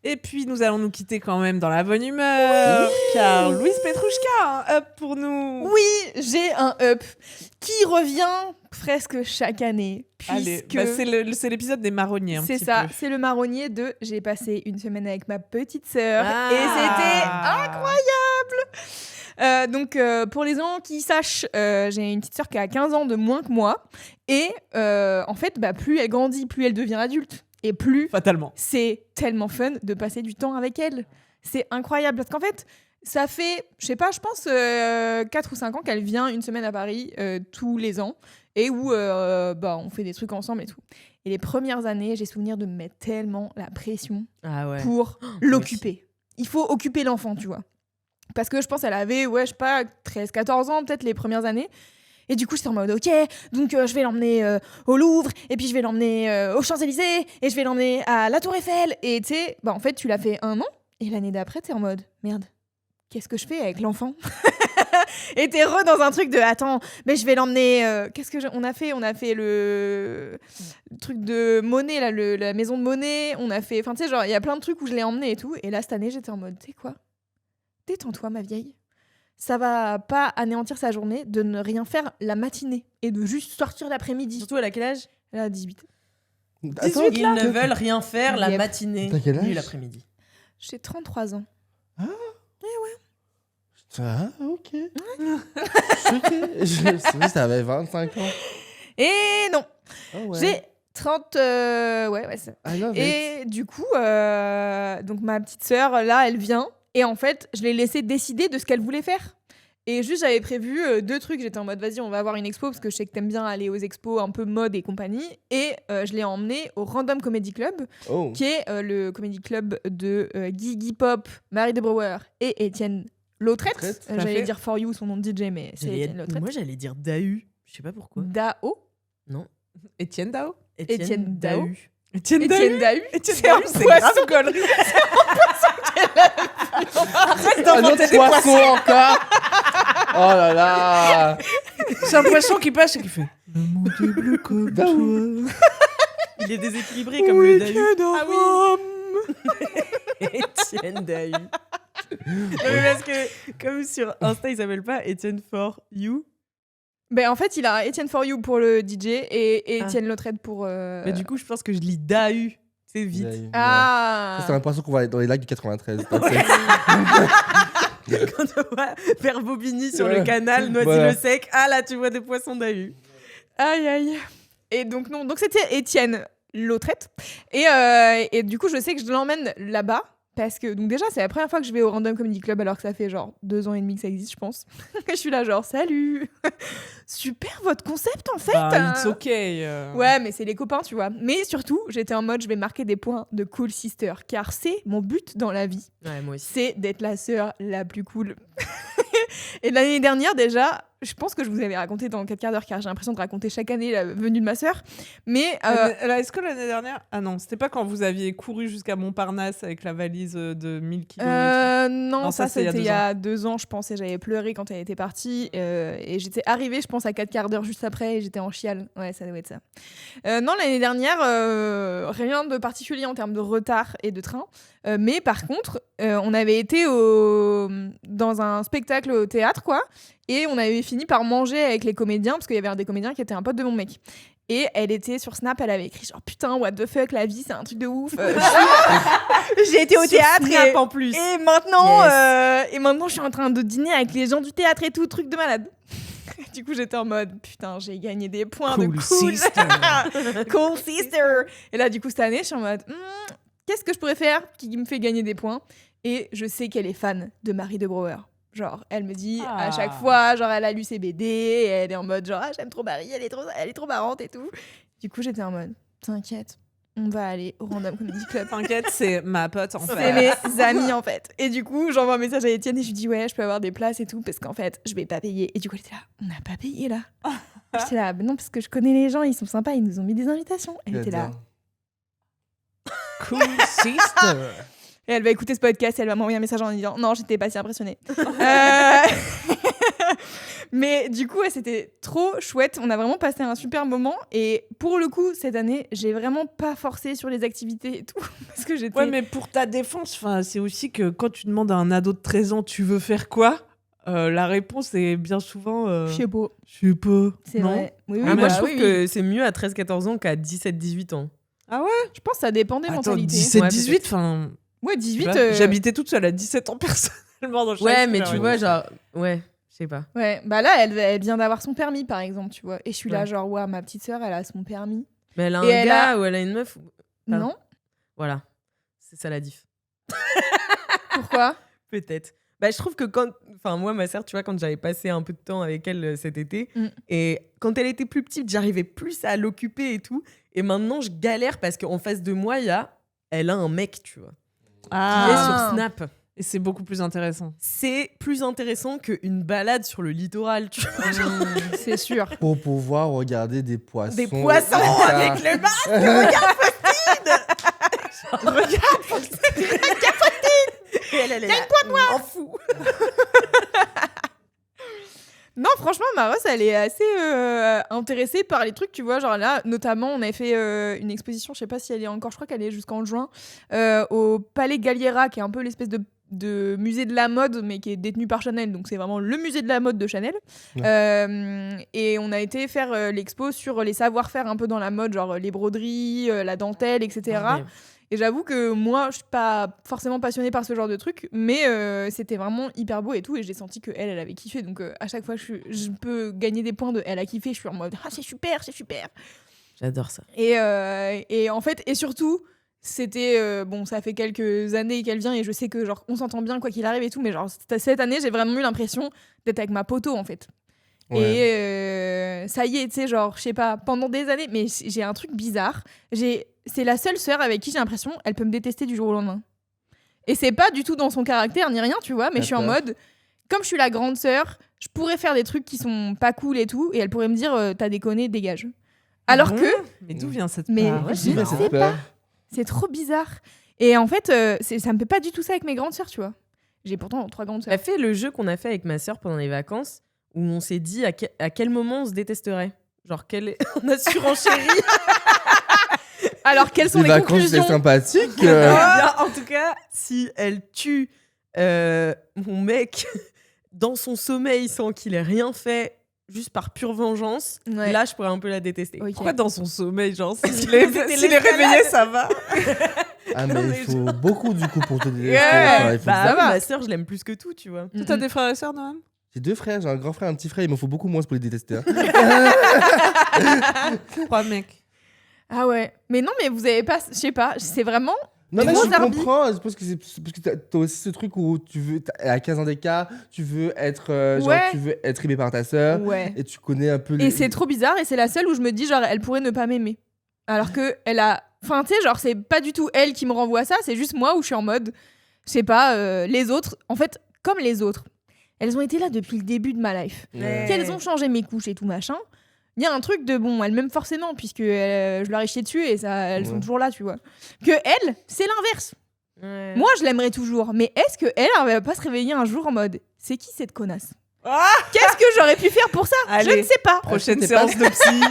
Et puis nous allons nous quitter quand même dans la bonne humeur, car Louise Petrouchka a un up pour nous.
Oui, j'ai un up qui revient presque chaque année.
Allez,
Puisque
bah, c'est l'épisode des marronniers.
c'est
petit
ça,
peu.
c'est le marronnier de j'ai passé une semaine avec ma petite sœur
Ah.
et c'était incroyable. Donc pour les gens qui sachent, j'ai une petite sœur qui a 15 ans de moins que moi et en fait bah, plus elle grandit, plus elle devient adulte et plus
Fatalement.
c'est tellement fun de passer du temps avec elle. C'est incroyable parce qu'en fait, ça fait, je sais pas, je pense 4 ou 5 ans qu'elle vient une semaine à Paris tous les ans et où bah, on fait des trucs ensemble et tout. Et les premières années, j'ai souvenir de me mettre tellement la pression
Ah ouais.
pour l'occuper. Il faut occuper l'enfant, tu vois. Parce que je pense qu'elle avait, je sais pas, 13-14 ans, peut-être les premières années. Et du coup, j'étais en mode, ok, donc je vais l'emmener au Louvre, et puis je vais l'emmener aux Champs-Élysées, et je vais l'emmener à la Tour Eiffel. Et tu sais, en fait, tu l'as fait 1 an, et l'année d'après, t'es en mode, merde, qu'est-ce que je fais avec l'enfant? Et t'es dans un truc de, attends, mais je vais l'emmener... on a fait le truc de Monet, là, la maison de Monet, on a fait... Enfin, tu sais, genre, il y a plein de trucs où je l'ai emmené et tout. Et là, cette année, j'étais en mode, tu sais quoi? Détends-toi, ma vieille. Ça va pas anéantir sa journée de ne rien faire la matinée et de juste sortir l'après-midi.
Surtout, elle a quel âge?
Elle a 18.
Attends,
Ils ne veulent rien faire la
Yep.
matinée
T'as quel
ni
âge
l'après-midi.
J'ai 33 ans.
Ah, ok. Ok. Je savais que t'avais 25 ans.
Et non,
Ah ouais.
j'ai 30... ouais, c'est...
I love it.
Et du coup, donc ma petite sœur, là, elle vient. Et en fait, je l'ai laissée décider de ce qu'elle voulait faire. Et juste, j'avais prévu 2 trucs. J'étais en mode, vas-y, on va avoir une expo, parce que je sais que t'aimes bien aller aux expos un peu mode et compagnie. Et je l'ai emmenée au Random Comedy Club,
Oh.
qui est le comedy club de Guigui Pop, Marie de Brouwer et Étienne Lautrette.
Lautrette,
tout à
J'allais
fait.
dire For You, son nom de DJ, mais c'est Étienne Lautrette.
Moi, j'allais dire Dahu. Je sais pas pourquoi.
Dao.
Non.
Étienne Dao.
Étienne Dahu.
Étienne
Étienne Dahu.
Étienne
C'est un
Dahu, c'est
poisson.
grave connerie. Arrête
Un
d'inventer
autre
des
poisson
poissons.
encore. Oh là là.
C'est un poisson qui passe et qui fait « Le monde est bleu comme
Daou.
toi.
Il est déséquilibré comme le Dahu.
Ah
Étienne Dahu. Non, mais parce que, comme sur Insta, il s'appelle pas Étienne For You.
Ben, en fait, il a Étienne For You pour le DJ et Étienne Lautrette pour...
Mais du coup, je pense que je lis Dahu. C'est vite.
Ouais.
Ah.
Ça, c'est un poisson qu'on voit dans les lacs du 93.
Quand on va vers Bobigny sur
Ouais.
le canal, Noisy-le-Sec, ah là, tu vois des poissons Dahu.
Aïe, aïe. Et donc, non, donc c'était Étienne Lautrette. Et du coup, je sais que je l'emmène là-bas. Parce que, donc déjà, c'est la première fois que je vais au Random Comedy Club alors que ça fait genre 2 ans et demi que ça existe, je pense. Je suis là genre, salut. Super votre concept en fait.
It's okay.
Ouais, mais c'est les copains, tu vois. Mais surtout, j'étais en mode, je vais marquer des points de cool sister. Car c'est mon but dans la vie.
Ouais, moi aussi.
C'est d'être la sœur la plus cool. Et l'année dernière, déjà, je pense que je vous avais raconté dans 4 quarts d'heure, car j'ai l'impression de raconter chaque année la venue de ma sœur. Mais
Est-ce que l'année dernière... Ah non, c'était pas quand vous aviez couru jusqu'à Montparnasse avec la valise de 1000 kilos
non,
Non,
ça
ça, c'était
c'était
il
il
y
y
a
a 2 ans, je pense, et j'avais pleuré quand elle était partie. Et j'étais arrivée, je pense, à 4 quarts d'heure juste après, et j'étais en chiale. Ouais, ça doit être ça. Non, l'année dernière, rien de particulier en termes de retard et de train. Mais par contre, on avait été dans un spectacle au théâtre, quoi. Et on avait fini par manger avec les comédiens, parce qu'il y avait un des comédiens qui était un pote de mon mec. Et elle était sur Snap, elle avait écrit genre putain, what the fuck, la vie c'est un truc de ouf. J'ai été au théâtre
Snap en plus.
et maintenant,
Yes.
et maintenant je suis en train de dîner avec les gens du théâtre et tout, truc de malade. Du coup j'étais en mode putain, j'ai gagné des points de cool. Cool sister. Et là du coup cette année je suis en mode qu'est-ce que je pourrais faire qui me fait gagner des points. Et je sais qu'elle est fan de Marie de Brouwer. Genre, elle me dit à chaque fois, genre, elle a lu ses BD, et elle est en mode, genre, j'aime trop Marie, elle est trop marrante et tout. Du coup, j'étais en mode, t'inquiète, on va aller au Random Comedy Club.
T'inquiète, c'est ma pote en
C'est
fait.
mes amis, en fait. Et du coup, j'envoie un message à Étienne et je lui dis, ouais, je peux avoir des places et tout, parce qu'en fait, je vais pas payer. Et du coup, elle était là, on n'a pas payé, là. J'étais là, bah non, parce que je connais les gens, ils sont sympas, ils nous ont mis des invitations. Elle était là.
Cool sister.
Et elle va écouter ce podcast et elle va m'envoyer un message en disant non, j'étais pas si impressionnée. Mais du coup, ouais, c'était trop chouette. On a vraiment passé un super moment. Et pour le coup, cette année, j'ai vraiment pas forcé sur les activités et tout. Parce que j'étais.
Ouais, mais pour ta défense, c'est aussi que quand tu demandes à un ado de 13 ans, tu veux faire quoi la réponse est bien souvent.
Je sais pas.
Je sais pas.
C'est
Non
vrai. Oui,
Ah, moi, je trouve
oui.
que c'est mieux à 13-14 ans qu'à 17-18 ans.
Ah ouais.
Je pense que ça dépend des
Attends,
mentalités.
17-18, enfin.
Ouais, 18.
J'habitais toute seule à 17 ans personnellement dans chaque
Ouais, mais
super
tu vois, genre, ouais, je sais pas.
Ouais, bah là, elle vient d'avoir son permis, par exemple, tu vois. Et je suis là,
Ouais.
genre, ouais, ma petite sœur, elle a son permis.
Mais elle a
Et
un
elle
gars ou elle a une meuf.
Non.
Voilà, c'est ça la diff.
Pourquoi?
Peut-être. Bah, je trouve que enfin moi ma sœur, tu vois, quand j'avais passé un peu de temps avec elle cet été, et quand elle était plus petite, j'arrivais plus à l'occuper et tout. Et maintenant, je galère parce qu'en face de moi, elle a un mec, tu vois, qui est sur Snap.
Et c'est beaucoup plus intéressant.
C'est plus intéressant qu'une balade sur le littoral, tu vois.
C'est sûr.
Pour pouvoir regarder des poissons.
Des poissons avec le masque. Regarde Faustine. Regarde Faustine. Et elle est là. M'en fous.
Non, franchement, Maros, elle est assez intéressée par les trucs, tu vois. Genre là, notamment, on avait fait une exposition, je sais pas si elle est encore, je crois qu'elle est jusqu'en juin, au Palais Galliera, qui est un peu l'espèce de musée de la mode, mais qui est détenu par Chanel. Donc c'est vraiment le musée de la mode de Chanel. Ouais. Et on a été faire l'expo sur les savoir-faire un peu dans la mode, genre les broderies, la dentelle, etc. Ouais. Et j'avoue que moi, je suis pas forcément passionnée par ce genre de truc, mais c'était vraiment hyper beau et tout. Et j'ai senti qu'elle avait kiffé. Donc à chaque fois, je peux gagner des points de elle a kiffé. Je suis en mode ah, c'est super, c'est super.
J'adore ça.
Et en fait, et surtout, c'était bon, ça fait quelques années qu'elle vient et je sais que genre on s'entend bien quoi qu'il arrive et tout. Mais genre cette année, j'ai vraiment eu l'impression d'être avec ma poteau en fait. Ouais. Et ça y est, tu sais, genre, je sais pas, pendant des années, mais j'ai un truc bizarre. C'est la seule sœur avec qui j'ai l'impression elle peut me détester du jour au lendemain. Et c'est pas du tout dans son caractère ni rien, tu vois, mais je suis en mode, comme je suis la grande sœur, je pourrais faire des trucs qui sont pas cool et tout, et elle pourrait me dire t'as déconné, dégage. Alors que.
Mais d'où vient cette
peur? Mais
ouais,
je ne sais pas. C'est trop bizarre. Et en fait, ça me fait pas du tout ça avec mes grandes sœurs, tu vois. J'ai pourtant 3 grandes sœurs.
Elle fait le jeu qu'on a fait avec ma sœur pendant les vacances, où on s'est dit à quel moment on se détesterait. Genre, on a surenchéri.
Alors, quelles sont les
vacances,
conclusions?
c'est sympathique.
Bien, en tout cas, si elle tue mon mec dans son sommeil sans qu'il ait rien fait, juste par pure vengeance, là, je pourrais un peu la détester.
Okay. Pourquoi dans son sommeil? Genre, s'il est réveillé, ça va.
Ah, mais il faut beaucoup, du coup, pour te détester.
Ouais. Ça va. Ma sœur, je l'aime plus que tout, tu vois.
Toi, t'as des frères et sœurs, Noam?
J'ai 2 frères, j'ai un grand frère et un petit frère, il m'en faut beaucoup moins pour les détester.
3 mecs.
Ah ouais. Mais non, mais vous avez pas, je sais pas, c'est vraiment.
Non, mais je comprends, je pense que c'est parce que t'as aussi ce truc où tu veux, à 15 ans d'écart, tu veux être, tu veux être aimé par ta sœur, et tu connais un peu les...
Et c'est trop bizarre, et c'est la seule où je me dis, genre, elle pourrait ne pas m'aimer. Alors que elle a. Enfin, tu sais, genre, c'est pas du tout elle qui me renvoie ça, c'est juste moi où je suis en mode, je sais pas, les autres, en fait, comme les autres, elles ont été là depuis le début de ma life. Qu'elles ont changé mes couches et tout machin. Il y a un truc de bon, elles m'aiment forcément puisque je leur ai chié dessus et ça, elles sont toujours là, tu vois. Que elle, c'est l'inverse. Moi, je l'aimerais toujours, mais est-ce que elle va pas se réveiller un jour en mode, c'est qui cette connasse? Qu'est-ce que j'aurais pu faire pour ça?
Allez,
je ne sais pas.
Prochaine séance de psy.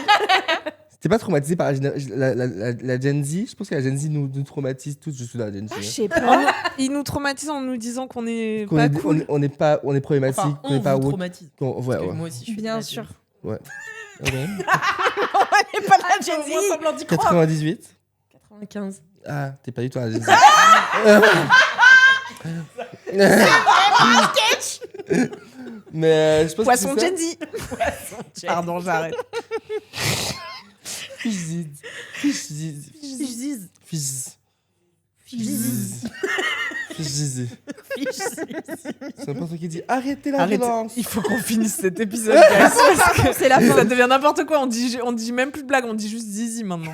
T'es pas traumatisé par la Gen Z? Je pense que la Gen Z nous traumatise tous. Je suis dans la Gen Z.
Je sais pas.
Ils nous traumatisent en nous disant qu'on est pas cool.
On est problématique.
Enfin,
on est pas
woke. Traumatise.
Ouais.
Moi aussi, je suis
bien sûr.
Ouais.
On n'est pas la Gen Z.
98.
95.
Ah, t'es pas du tout la Gen Z. Mais je pense
Poisson
que c'est
Gen Z. Pardon, j'arrête.
C'est n'importe qui dit arrêtez la violence.
Il faut qu'on finisse cet épisode. Parce que
c'est la fin.
Ça devient n'importe quoi. On dit même plus de blagues, on dit juste zizi maintenant.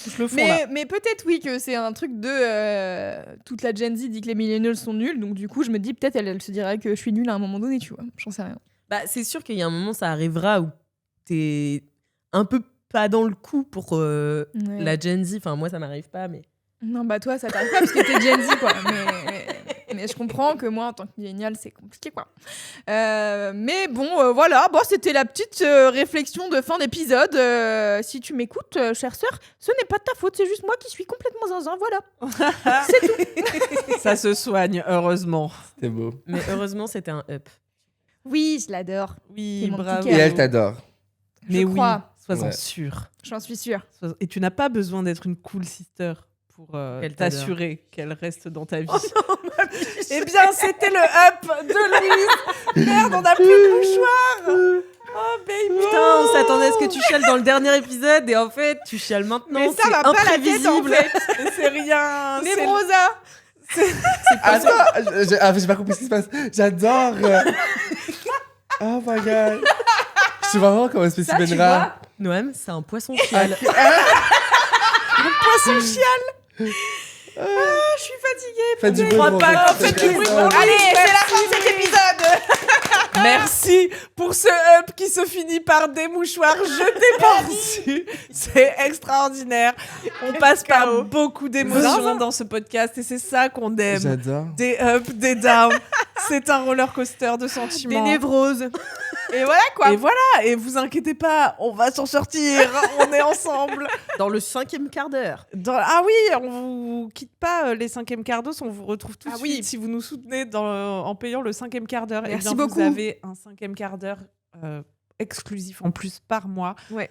Je le fous,
mais peut-être oui que c'est un truc de toute la Gen Z dit que les millennials sont nuls, donc du coup je me dis peut-être elle se dirait que je suis nulle à un moment donné, tu vois. J'en sais rien.
Bah c'est sûr qu'il y a un moment ça arrivera où t'es un peu pas dans le coup pour la Gen Z. Enfin moi ça m'arrive pas, mais
non bah toi ça t'arrive pas parce que t'es Gen Z quoi. Mais je comprends que moi en tant que millénial c'est compliqué quoi. Mais bon voilà, bon, c'était la petite réflexion de fin d'épisode. Si tu m'écoutes chère sœur, ce n'est pas de ta faute, c'est juste moi qui suis complètement zinzin, voilà. C'est tout.
Ça se soigne heureusement.
C'était beau.
Mais heureusement c'était un up.
Oui, je l'adore.
Oui, bravo.
Et elle t'adore.
Mais oui,
sois-en
sûre.
J'en suis sûre.
Et tu n'as pas besoin d'être une cool sister pour t'assurer qu'elle reste dans ta vie.
Oh non,
eh bien, c'était le up de Louise. Merde, on n'a plus de mouchoir. Oh baby.
Putain, on s'attendait à ce que tu chiales dans le dernier épisode et en fait, tu chiales maintenant.
Mais ça va pas la tête en
imprévisible.
fait. C'est rien.
Les brosas.
Attends, j'ai pas compris ce qui se passe. J'adore. Oh my god. Je suis vraiment comme un spécimen rare.
Noam, c'est un poisson chial.
Poisson chial. Je suis fatiguée.
Faites du bruit.
crois
pour
pas
votre
qu'on fait du
épisode.
bruit pour lui.
Allez, c'est
Merci.
la fin de cet épisode.
Merci pour ce up qui se finit par des mouchoirs jetés par-dessus. C'est extraordinaire. On passe par beaucoup d'émotions dans ce podcast et c'est ça qu'on aime.
J'adore.
Des ups, des downs. C'est un roller coaster de
Des
sentiments.
névroses.
Et voilà quoi.
Et voilà, et vous inquiétez pas, on va s'en sortir, on est ensemble.
Dans le 5e quart d'heure.
Ah oui, on vous quitte pas les 5e quarts d'heure, on vous retrouve tout de suite si vous nous soutenez en payant le 5e quart d'heure.
Merci
Eh bien,
beaucoup.
Vous avez un 5e quart d'heure exclusif en plus par mois.
Ouais.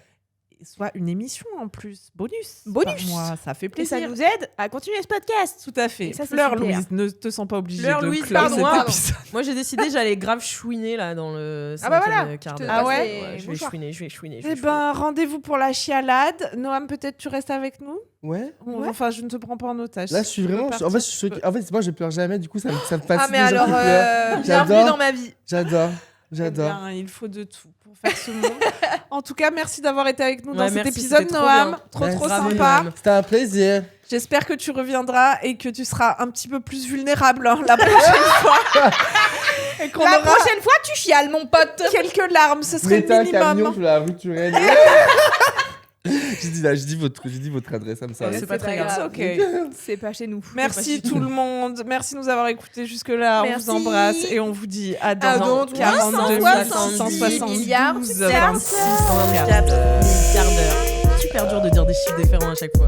Soit une émission en plus, bonus.
Bonus.
Par mois, ça fait
Et
plaisir.
ça nous aide à continuer ce podcast.
Tout à fait.
Et ça, c'est
Fleur
super.
Louise, ne te sens pas obligée
Fleur
de
Louise,
clore
pardon,
cet
pardon.
épisode.
Moi, j'ai décidé, j'allais grave chouiner là dans le 5e
Ah bah voilà,
quart
je te
d'heure.
passe
ouais
les
Je vais
mouchoirs.
chouiner, je vais chouiner.
Eh ben, rendez-vous pour la chialade. Noam, peut-être tu restes avec nous.
Ouais.
Enfin, je ne te prends pas en otage.
Là, je suis vraiment. En fait, je suis choquée. En fait, moi, je pleure jamais. Du coup, ça me fascine.
Ah mais
les gens
alors,
qui pleurent.
bienvenue
J'adore.
dans ma vie.
J'adore.
Eh
J'adore.
bien, il faut de tout pour faire ce monde. En tout cas, merci d'avoir été avec nous dans
Ouais,
cet
merci,
épisode,
c'était trop
Noam.
bien.
Trop
Merci.
sympa.
Noam.
C'était un plaisir.
J'espère que tu reviendras et que tu seras un petit peu plus vulnérable la prochaine fois. Et qu'on
La
aura
prochaine fois, tu chiales, mon pote.
quelques larmes, ce serait
Mettez un
le
camion
minimum.
sur la rue Turenne. J'ai dit votre adresse, ça me
Ouais,
savait.
c'est pas très grave. Ok.
C'est pas chez nous.
Merci tout le monde. Merci de nous avoir écoutés jusque-là. On
Merci.
vous embrasse et on vous dit à
À
dans
dans
42
170 milliards
172
de
624 milliards d'heures. Super dur de dire des chiffres différents à chaque fois.